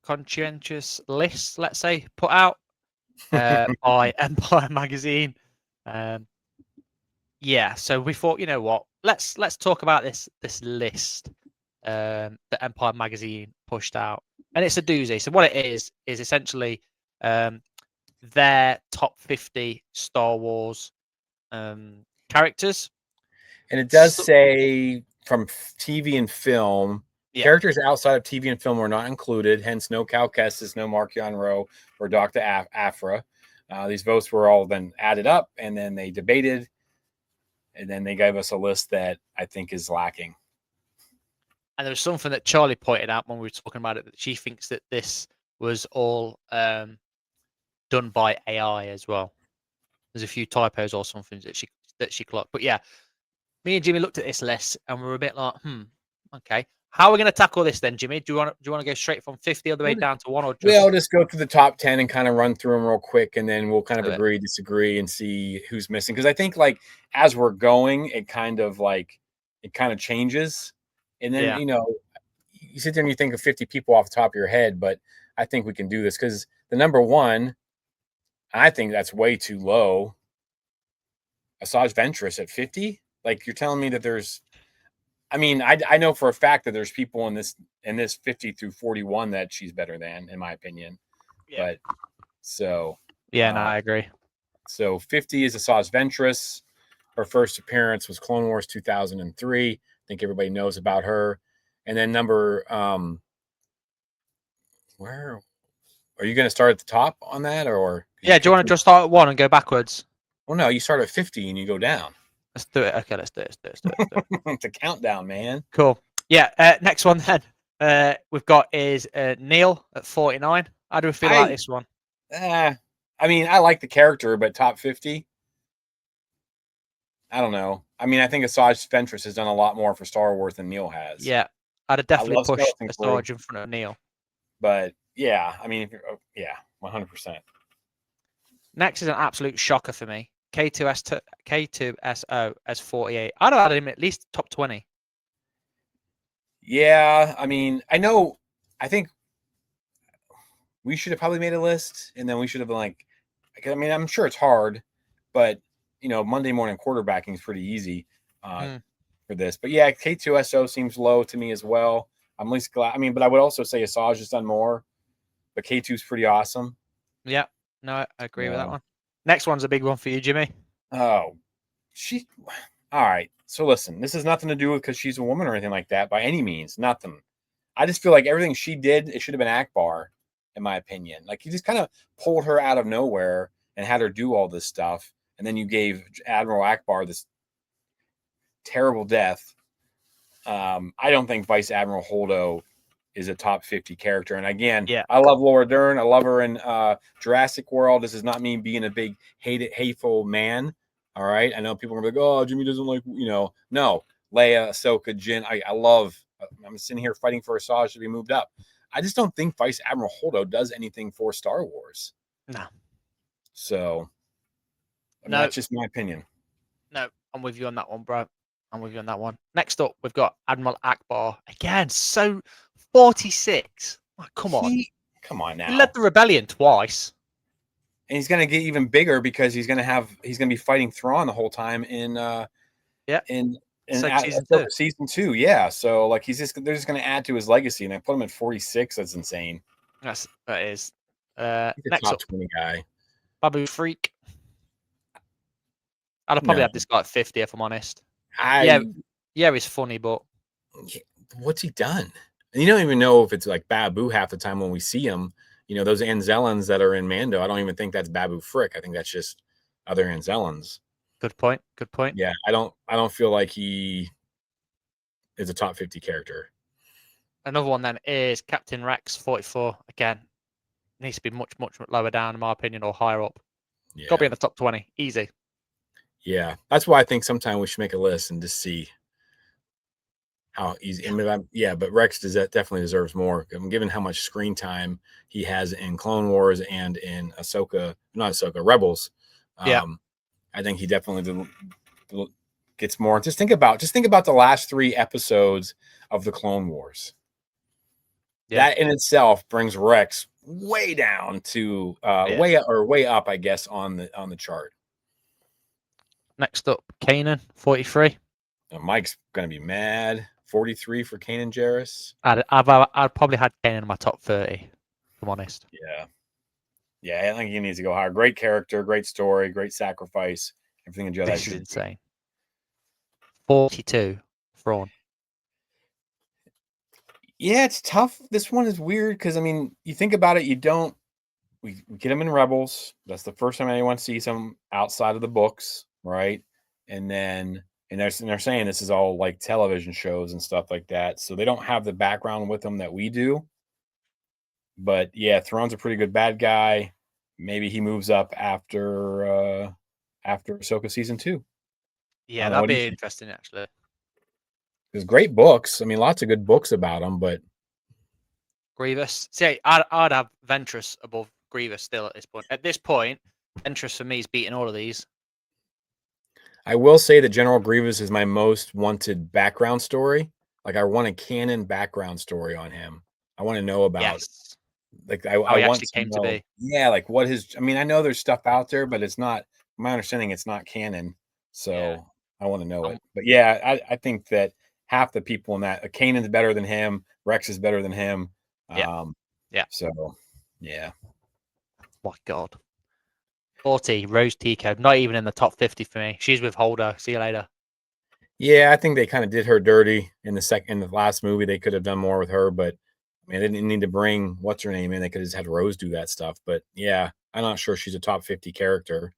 conscientious list, let's say, put out by Empire Magazine. So we thought, you know what? Let's talk about this list that Empire Magazine pushed out, and it's a doozy. So what it is essentially their top 50 Star Wars characters. And it does say from TV and film, characters outside of TV and film were not included. Hence, no Cal Kestis, no Markion Rowe, or Dr. Afra. These votes were all then added up, and then they debated, and then they gave us a list that I think is lacking. And there was something that Charlie pointed out when we were talking about it, that she thinks that this was all done by AI as well. There's a few typos or something that she clocked. But yeah, me and Jimmy looked at this list and we were a bit like, okay. How are we going to tackle this then, Jimmy? Do you want to go straight from 50 all the way down to 1, or just? We'll just go through the top 10 and kind of run through them real quick, and then we'll kind of Do it. agree, disagree, and see who's missing. Because I think like as we're going, it kind of changes, and then you sit there and you think of 50 people off the top of your head, but I think we can do this because the number one, I think that's way too low. Asajj Ventress at 50. Like you're telling me that there's. I mean, I know for a fact that there's people in this 50 through 41 that she's better than, in my opinion. Yeah. But so yeah, no, I agree. So 50 is Asajj Ventress. Her first appearance was Clone Wars 2003. I think everybody knows about her. And then number where are you going to start at the top on that, or? Yeah, do you want to just start at 1 and go backwards? Well, no, you start at 50 and you go down. Let's do it. Okay, let's do it. It's a countdown, man. Cool. Yeah. Next one then. We've got is Neil at 49. How do we feel about this one? I mean, I like the character, but top 50. I don't know. I mean, I think Asajj Ventress has done a lot more for Star Wars than Neil has. Yeah, I'd have definitely pushed Asajj in front of Neil. But yeah, I mean, 100%. Next is an absolute shocker for me. K2SO as 48. I'd have had him at least top 20. Yeah, I mean, I think we should have probably made a list, and then we should have been like, I mean, I'm sure it's hard, but Monday morning quarterbacking is pretty easy for this. But yeah, K2SO seems low to me as well. I'm least glad. I mean, but I would also say Asajj has done more, but K2 is pretty awesome. Yeah, no, I agree with that one. Next one's a big one for you, Jimmy. Oh, all right. So listen, this has nothing to do with because she's a woman or anything like that by any means. Nothing. I just feel like everything she did, it should have been Akbar, in my opinion. Like you just kind of pulled her out of nowhere and had her do all this stuff, and then you gave Admiral Akbar this terrible death. I don't think Vice Admiral Holdo is a top 50 character. And again, I love Laura Dern. I love her in Jurassic World. This is not me being a big hateful man. All right. I know people are going to be like, oh, Jimmy doesn't like, no. Leia, Ahsoka, Jin. I'm sitting here fighting for Asajj to be moved up. I just don't think Vice Admiral Holdo does anything for Star Wars. No. So, that's just my opinion. No, I'm with you on that one, bro. I'm with you on that one. Next up, we've got Admiral Akbar. Again, so 46. Oh, come on. Come on now. He led the rebellion twice. And he's going to get even bigger because he's going to be fighting Thrawn the whole time in season 2. Yeah. So like they're just going to add to his legacy, and I put him at 46. That's insane. That is. He's a next top up, 20 guy. Babu Freak. I'd have probably had this guy at 50 if I'm honest. He's funny, but what's he done? And you don't even know if it's like Babu half the time when we see him. Those Anzellans that are in Mando, I don't even think that's Babu Frick. I think that's just other Anzellans. Good point. Yeah, I don't feel like he is a top 50 character. Another one then is Captain Rex 44. Again, needs to be much, much lower down in my opinion, or higher up. Yeah. Got to be in the top 20. Easy. Yeah, that's why I think sometime we should make a list and just see how easy. I mean, but Rex definitely deserves more. Given how much screen time he has in Clone Wars and in Rebels. I think he definitely gets more. Just think about the last 3 episodes of the Clone Wars. Yeah. That in itself brings Rex way down to way up, I guess, on the chart. Next up, Kanan 43. Mike's gonna be mad. 43 for Kanan Jarrus. I'd probably had Kanan in my top 30, if I'm honest. Yeah, I think he needs to go higher. Great character, great story, great sacrifice. Everything in Jedi. This is insane. 42, Thrawn. Yeah, it's tough. This one is weird because, I mean, you think about it, we get him in Rebels. That's the first time anyone sees him outside of the books, right? And they're saying this is all like television shows and stuff like that. So they don't have the background with them that we do. But yeah, Thrawn's a pretty good bad guy. Maybe he moves up after after Ahsoka season 2. Yeah, that'd be interesting actually. There's great books. I mean, lots of good books about him, but Grievous. See, I'd have Ventress above Grievous still at this point. At this point, Ventress for me is beating all of these. I will say that General Grievous is my most wanted background story. Like, I want a canon background story on him. I want to know about, like, I how he want actually to came know, to be. yeah, like what his. I mean, I know there's stuff out there, but it's not. My understanding, it's not canon. So I want to know it. But yeah, I think that half the people in that, Kanan's better than him. Rex is better than him. Yeah. So, yeah. My God. 40, Rose Tico, not even in the top 50 for me. She's with Holdo. See you later. Yeah, I think they kind of did her dirty in the last movie. They could have done more with her, but I mean, they didn't need to bring what's her name in. They could have just had Rose do that stuff. But yeah, I'm not sure she's a top 50 character.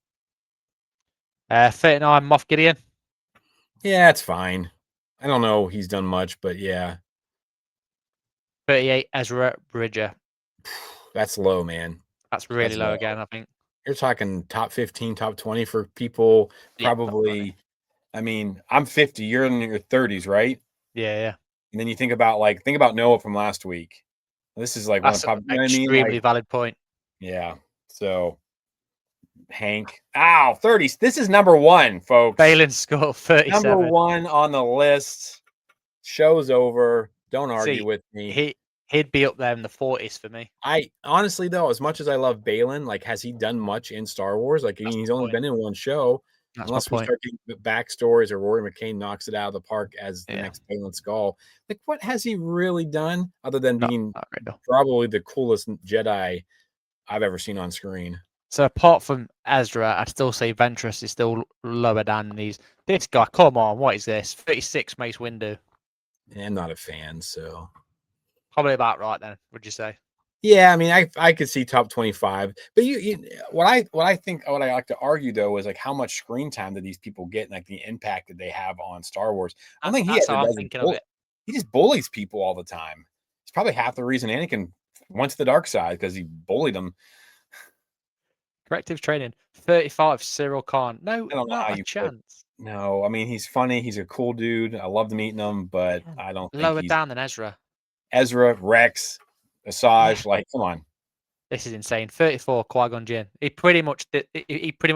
39, Moff Gideon. Yeah, it's fine. I don't know he's done much, but yeah. 38, Ezra Bridger. That's low, man. That's really low again, I think. You're talking top 15, top 20 for people probably. I mean, I'm 50. You're in your 30s, right? Yeah. And then you think about Noah from last week. This is like That's one of an extremely valid point. Yeah. So Hank. Ow, 30. This is number 1, folks. Baylan Skull, 37. Number 1 on the list. Show's over. Don't argue with me. He'd be up there in the 40s for me. I honestly, though, as much as I love Baylan, like, has he done much in Star Wars? Like, I mean, he's only been in one show. That's unless my we point. start getting the backstories or Rory McCain knocks it out of the park as the next Baylan Skull. Like, what has he really done other than being probably the coolest Jedi I've ever seen on screen? So apart from Ezra, I'd still say Ventress is still lower than these. This guy, come on, what is this? 36 Mace Windu. Yeah, I'm not a fan, so probably about right then. Would you say? Yeah, I mean, I could see top 25, but what I like to argue though is like how much screen time do these people get, and like the impact that they have on Star Wars. I don't think he ever does it. He just bullies people all the time. It's probably half the reason Anakin went to the dark side, because he bullied them. Corrective training. 35, Cyril Khan. No, I don't know not how a you chance. No, I mean, he's funny. He's a cool dude. I loved meeting him, but I don't think lower down than Ezra. Ezra, Rex, Asajj, like, come on. This is insane. 34, Qui-Gon Jinn. He pretty much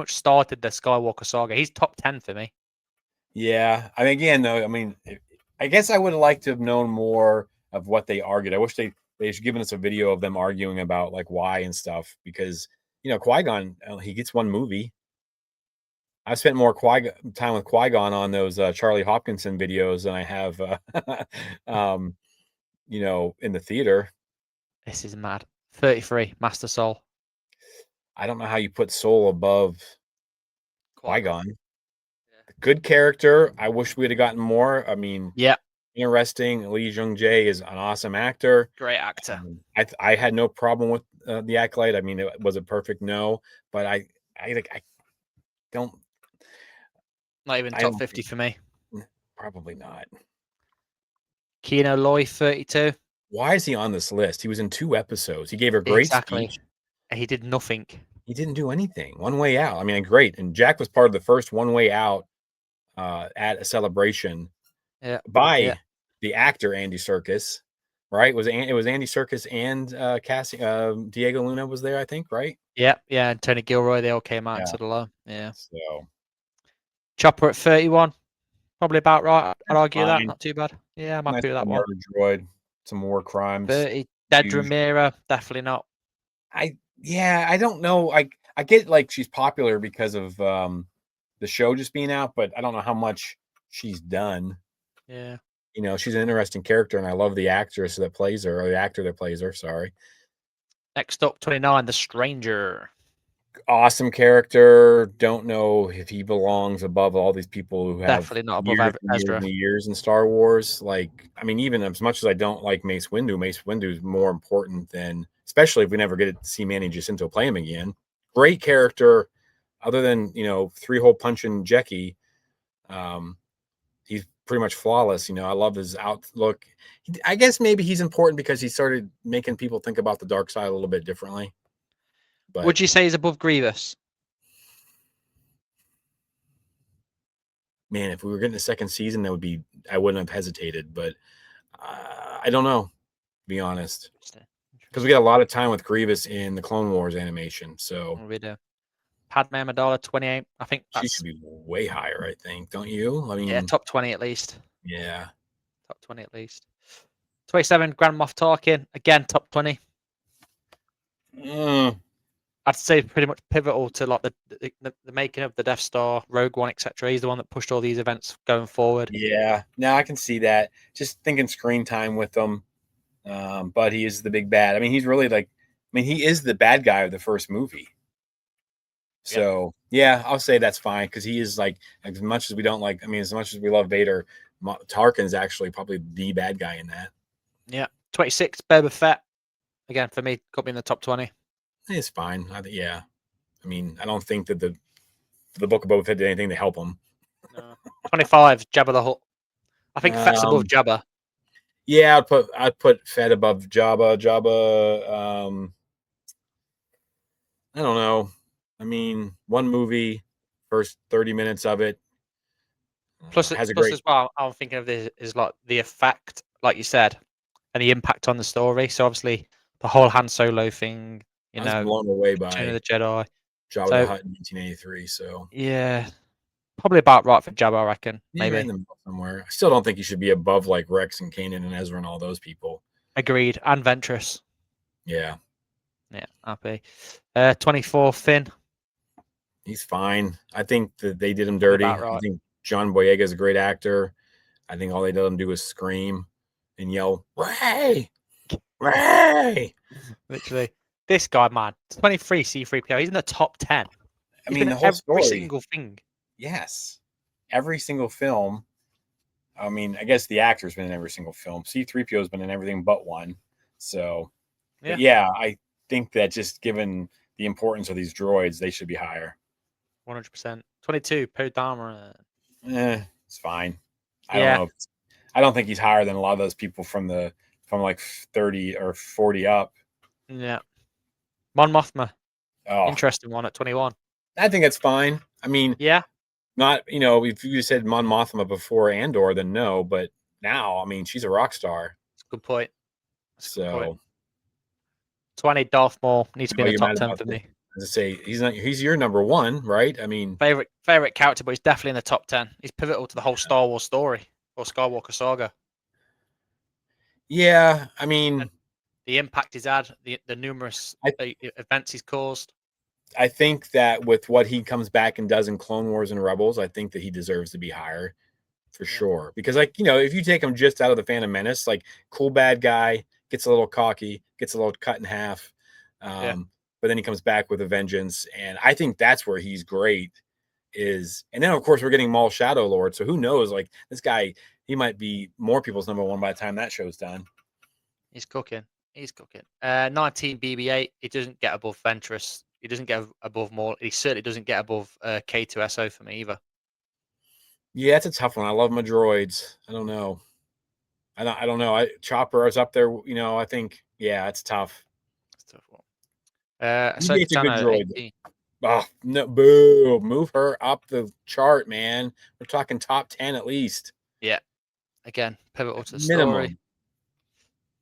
started the Skywalker saga. He's top 10 for me. Yeah, I mean, again, though, I mean, I guess I would have liked to have known more of what they argued. I wish they should given us a video of them arguing about like why and stuff, because Qui-Gon, he gets one movie. I've spent more time with Qui-Gon on those Charlie Hopkinson videos than I have, in the theater. This is mad. 33, Master Soul. I don't know how you put Soul above Qui-Gon. Good character. I wish we'd have gotten more. I mean, interesting. Lee Jung-jae is an awesome actor. Great actor. I had no problem with the Acolyte. I mean, it was a perfect no, but I don't. Not even top 50 for me. Probably not. Kino Loy, 32. Why is he on this list? He was in 2 episodes. He gave a great speech. He did nothing. He didn't do anything. One Way Out. I mean, great. And Jack was part of the first One Way Out at a celebration by the actor Andy Serkis, right? It was Andy Serkis and Cassie Diego Luna was there, I think, right? Yeah, and Tony Gilroy, they all came out and said hello. Yeah. So Chopper at 31. Probably about right. I'd argue that. Not too bad. Yeah, I'm happy with that one. Droid, some war crimes. 30. Dedra Meero, definitely not. I don't know. I get like she's popular because of the show just being out, but I don't know how much she's done. Yeah. She's an interesting character, and I love the actress that plays her, or the actor that plays her. Sorry. Next up, 29, The Stranger. Awesome character. Don't know if he belongs above all these people who have definitely not above Ezra. Years in Star Wars. Like, I mean, even as much as I don't like Mace Windu is more important than, especially if we never get to see Manny Jacinto play him again. Great character, other than 3-hole punching Jeckie. He's pretty much flawless. I love his outlook. I guess maybe he's important because he started making people think about the dark side a little bit differently. But would you say he's above Grievous? man, if we were getting a second season, I wouldn't have hesitated. But I don't know, to be honest, because we got a lot of time with Grievous in the Clone Wars animation, so We do. Padme Amidala 28. I think she that's should be way higher. I think, don't you? I mean, yeah, top 20 at least. yeah. Top 20 at least. 27, Grand Moff Tarkin. Again, top 20. I'd say pretty much pivotal to like the making of the Death Star, Rogue One, etc. He's the one that pushed all these events going forward. Yeah, no, I can see that. Just thinking screen time with them. But he is the big bad. I mean, he's really like, I mean, he is the bad guy of the first movie. So yeah, I'll say that's fine because he is like, as much as we don't like, I mean, as much as we love Vader, Tarkin's actually probably the bad guy in that. Yeah, 26, Boba Fett. Again, for me, got me in the top 20. It's fine. Yeah, I mean, I don't think that the Book of Boba Fett did anything to help him. No. 25, Jabba the Hutt. I think Fett's above Jabba. Yeah, I'd put Fett above Jabba. Jabba, I don't know. I mean, one movie, first 30 minutes of it. Plus as well, I'm thinking of this is like the effect, like you said, and the impact on the story. So obviously the whole Han Solo thing, I was blown away by Return of the Jedi. Jabba the Hutt in 1983. So yeah, probably about right for Jabba, I reckon. Maybe right in the middle somewhere. I still don't think he should be above like Rex and Kanan and Ezra and all those people. Agreed. And Ventress. Yeah. Yeah, happy. 24, Finn. He's fine. I think that they did him dirty. Right. I think John Boyega is a great actor. I think all they let him do was scream and yell, "Rey! Rey!" Literally. This guy, man, 23 C3PO. He's in the top 10. I mean, the whole every story. single thing. Yes. Every single film. I mean, I guess the actor's been in every single film. C3PO has been in everything but one. So, yeah, I think that just given the importance of these droids, they should be higher. 100%. 22, Poe Dameron. It's fine. I don't know. I don't think he's higher than a lot of those people from like 30 or 40 up. Yeah. Mon Mothma. Oh, interesting one at 21. I think it's fine. I mean, yeah. Not, if you said Mon Mothma before Andor, then no. But now, I mean, she's a rock star. That's a good point. So, good point. 20, Darth Maul needs to be in the top 10 for me. As I say, he's your number one, right? I mean, favorite character, but he's definitely in the top 10. He's pivotal to the whole Star Wars story or Skywalker saga. Yeah, I mean, and the impact he's had, the numerous events he's caused. I think that with what he comes back and does in Clone Wars and Rebels, I think that he deserves to be higher for sure. Because, if you take him just out of the Phantom Menace, like cool bad guy, gets a little cocky, gets a little cut in half, but then he comes back with a vengeance, and I think that's where he's great. And then of course we're getting Maul Shadow Lord, so who knows? Like this guy, he might be more people's number one by the time that show's done. He's cooking. 19 BB-8. He doesn't get above Ventress. He doesn't get above Maul. He certainly doesn't get above K2SO for me either. Yeah, it's a tough one. I love my droids. I don't know. I don't know. Chopper is up there. I think it's tough. It's a tough one. It's a good droid. Oh no! Boo! Move her up the chart, man. We're talking top 10 at least. Yeah. Again, pivotal to the minimum story.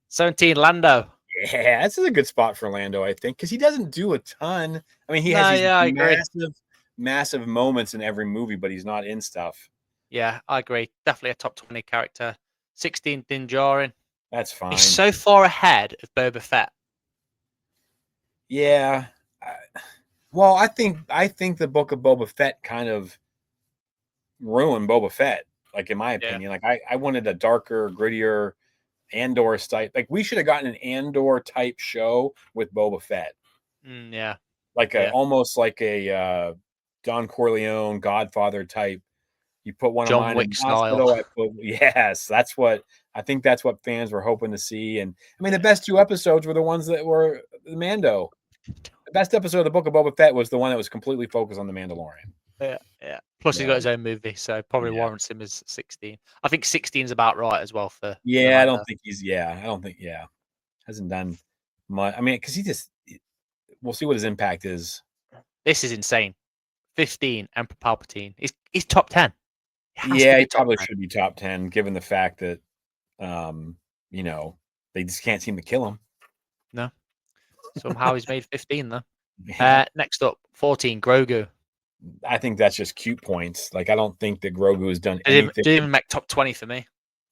17, Lando. Yeah, this is a good spot for Lando, I think, because he doesn't do a ton. I mean, he has these massive moments in every movie, but he's not in stuff. Yeah, I agree. Definitely a top 20 character. 16, Din Djarin. That's fine. He's so far ahead of Boba Fett. Yeah. Well, I think the Book of Boba Fett kind of ruined Boba Fett, like in my opinion. Like I wanted a darker, grittier Andor type. Like we should have gotten an Andor type show with Boba Fett. Yeah. Like almost like a Don Corleone Godfather type. You put one John of mine Wick in the style. hospital. Yes, I think that's what fans were hoping to see. And I mean, the best two episodes were the ones that were the Mando. The best episode of the Book of Boba Fett was the one that was completely focused on the Mandalorian. Yeah. Plus, he's got his own movie, so probably warrants him as 16. I think 16 is about right as well for. Yeah, I don't think hasn't done much. I mean, because we'll see what his impact is. This is insane. 15, Emperor Palpatine. He's top 10. has to Yeah, be he top probably 10. should be top 10 given the fact that, um, you know, they just can't seem to kill him. No. Somehow he's made 15 though. Yeah. Next up, 14, Grogu. I think that's just cute points. Like, I don't think that Grogu has done Didn't anything even make top 20 for me.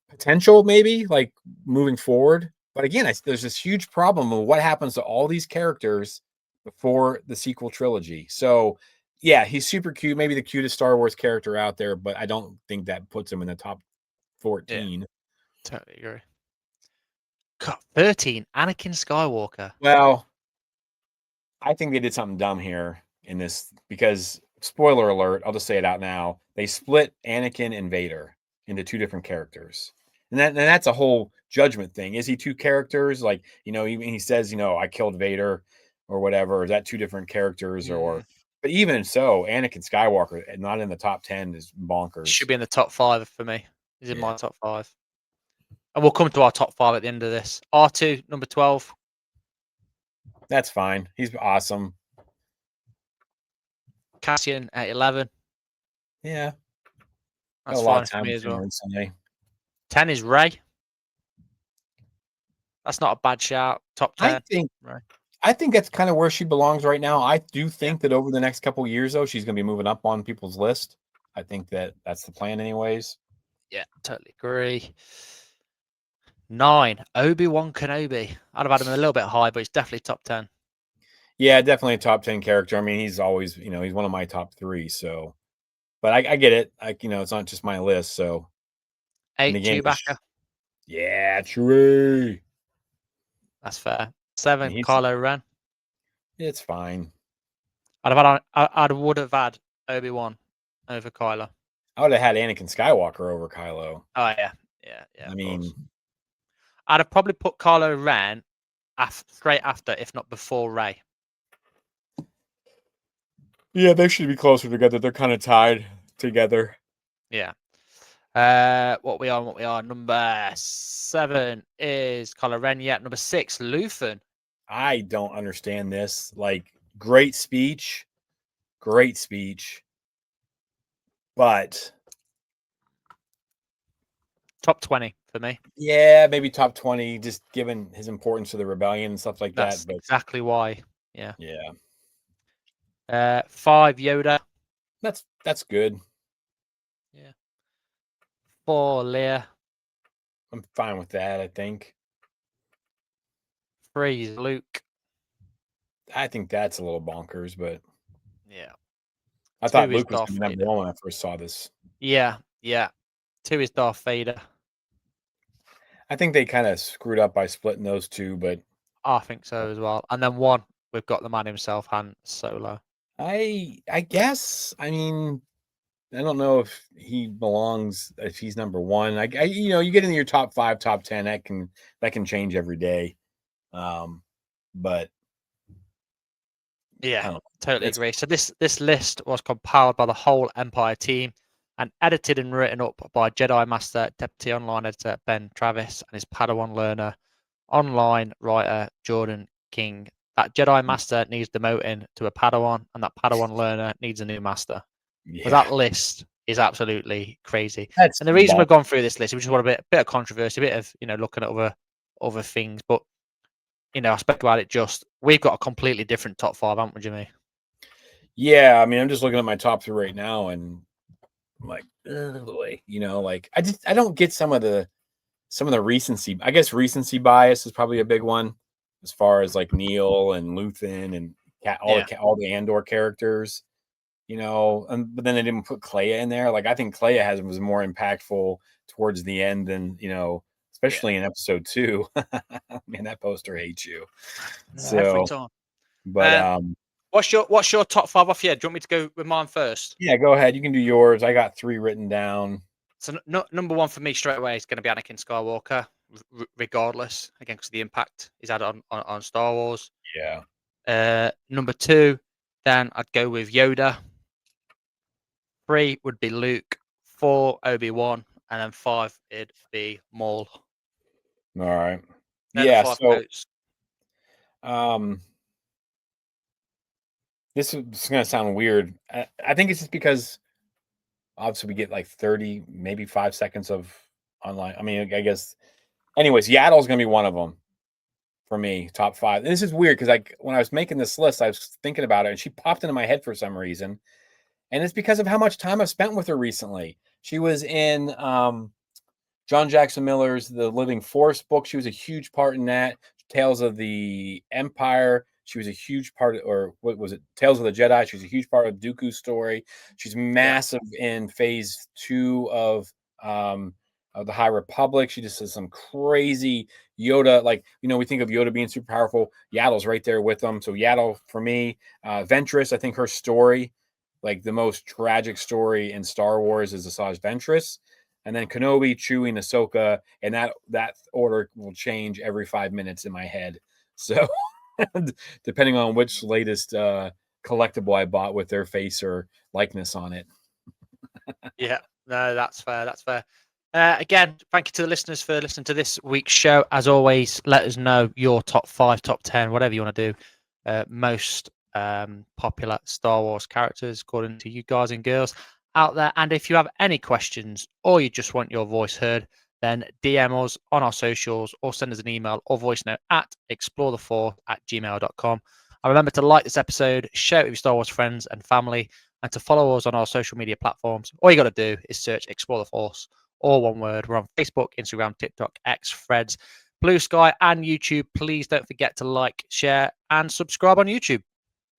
potential, maybe, like, moving forward. But again, there's this huge problem of what happens to all these characters before the sequel trilogy. So, yeah, he's super cute, maybe the cutest Star Wars character out there, but I don't think that puts him in the top Yeah, 14. totally agree. 13, Anakin Skywalker. Well, I think they did something dumb here in this because spoiler alert, I'll just say it out now. They split Anakin and Vader into two different characters. And that's a whole judgment thing. Is he two characters? Like, he says, I killed Vader or whatever. Is that two different characters or but even so, Anakin Skywalker not in the top 10 is bonkers. Should be in the top 5 for me. He's in Yeah. my top 5. And we'll come to our top 5 at the end of this. R2, number 12. That's fine. He's awesome. Cassian at 11. Yeah. That's a lot fine of for time me with as him well. recently. 10 is Rey. That's not a bad shout. Top 10. I think that's kind of where she belongs right now. I do think that over the next couple years, though, she's going to be moving up on people's list. I think that's the plan, anyways. Yeah, totally agree. 9, Obi-Wan Kenobi. I'd have had him a little bit high, but he's definitely top 10. Yeah, definitely a top 10 character. I mean, he's always, he's one of my top 3. So, but I get it. It's not just my list. So, 8, again, Chewbacca. Yeah, true. That's fair. 7, He's- Kylo Ren. It's fine. I would have had Obi-Wan over Kylo. I would have had Anakin Skywalker over Kylo. Oh yeah. I mean, I'd have probably put Kylo Ren straight after, if not before Rey. yeah, they should be closer together. They're kind of tied together. Yeah. What we are. Number 7 is Kylo Ren. Yeah. Number 6, Luthen. I don't understand this. Like, great speech, but top 20 for me. Yeah, maybe top 20, just given his importance to the rebellion and stuff like That's that. But exactly why. Yeah. 5 Yoda. That's good. Yeah. 4, Leia. I'm fine with that, I think. 3 is Luke. I think that's a little bonkers, but yeah. I thought Luke was going to be number 1 when I first saw this. Yeah. 2 is Darth Vader. I think they kind of screwed up by splitting those two, but I think so as well. And then 1, we've got the man himself, Han Solo. I guess. I mean, I don't know if he belongs, if he's number 1. You get into your top 5, top 10, that can change every day. But yeah, totally agree. So this list was compiled by the whole Empire team and edited and written up by Jedi Master Deputy Online Editor Ben Travis and his Padawan learner, online writer Jordan King. That Jedi Master needs demoting to a Padawan, and that Padawan learner needs a new master. Yeah. But that list is absolutely crazy. That's and the reason we've gone through this list, we just want a bit of controversy, a bit of looking at other things. But I spoke about it. We've got a completely different top 5, haven't we, Jimmy? Yeah, I mean, I'm just looking at my top 3 right now, and I'm like, like I don't get some of the recency. I guess recency bias is probably a big one, as far as like Neil and Luthen and all the Andor characters. But then they didn't put Clea in there. Like, I think Clea was more impactful towards the end than especially in episode 2. Man, that poster hates you. Every time. But what's your top 5 off here? Do you want me to go with mine first? Yeah, go ahead. You can do yours. I got 3 written down. So number 1 for me straight away is going to be Anakin Skywalker, regardless, again, because of the impact he's had on Star Wars. Yeah. Number 2, then I'd go with Yoda. 3 would be Luke. 4, Obi-Wan. And then 5, it'd be Maul. All right. They're So votes. this is going to sound weird. I think it's just because Obviously, we get like 30, maybe 5 seconds of online. I mean, I guess. Anyways, Yaddle's going to be one of them for me, top 5. And this is weird because when I was making this list, I was thinking about it, and she popped into my head for some reason. And it's because of how much time I've spent with her recently. She was in John Jackson Miller's The Living Force book. She was a huge part in that. Tales of the Empire. She was a huge part, or what was it? Tales of the Jedi. She was a huge part of Dooku's story. She's massive in Phase 2 of the High Republic. She just does some crazy Yoda. Like, we think of Yoda being super powerful. Yaddle's right there with them. So Yaddle for me. Ventress, I think her story, like the most tragic story in Star Wars, is Asajj Ventress. And then Kenobi, Chewie, and Ahsoka, and that order will change every 5 minutes in my head. So depending on which latest collectible I bought with their face or likeness on it. Yeah, no, that's fair. That's fair. Again, thank you to the listeners for listening to this week's show. As always, let us know your top 5, top 10, whatever you want to do. Most popular Star Wars characters according to you guys and girls out there. And if you have any questions or you just want your voice heard, then DM us on our socials or send us an email or voice note at exploretheforce@gmail.com. And remember to like this episode, share it with your Star Wars friends and family, and to follow us on our social media platforms. All you got to do is search Explore the Force, all one word. We're on Facebook, Instagram, TikTok, X, Threads, Blue Sky, and YouTube. Please don't forget to like, share, and subscribe on YouTube.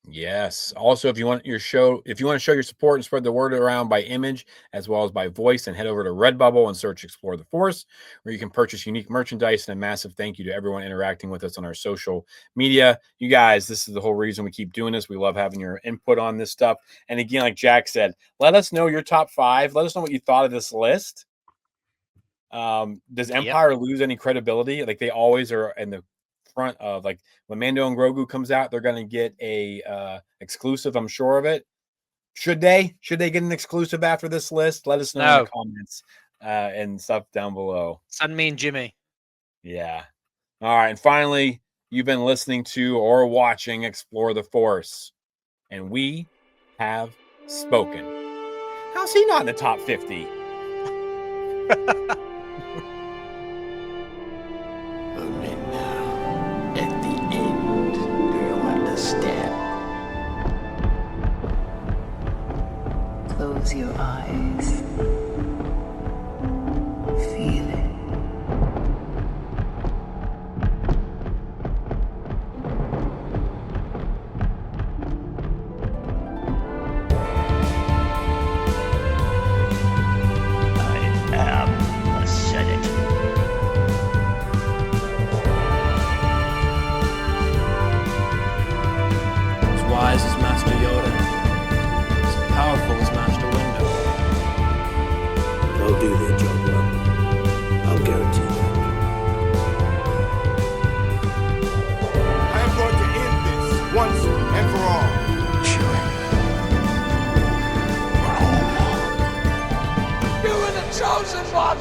Yes. Also, if you want to show your support and spread the word around by image as well as by voice, then head over to Redbubble and search Explore the Force, where you can purchase unique merchandise. And a massive thank you to everyone interacting with us on our social media. You guys, this is the whole reason we keep doing this. We love having your input on this stuff. And again, like Jack said, let us know your top 5. Let us know what you thought of this list. Does Empire lose any credibility? Like, they always are in the front of, like, when Mando and Grogu comes out, they're going to get a exclusive, I'm sure of it. Should they get an exclusive after this list? Let us know in the comments and stuff down below. Send me and Jimmy. Yeah. All right. And finally, you've been listening to or watching Explore the Force, and we have spoken. How's he not in the top 50? Only now, at the end, do you understand? Close your eyes. Feel it. Wise as Master Yoda, as powerful as Master Windu. They'll do their job well. I'll guarantee that. I am going to end this once and for all. You were the chosen one!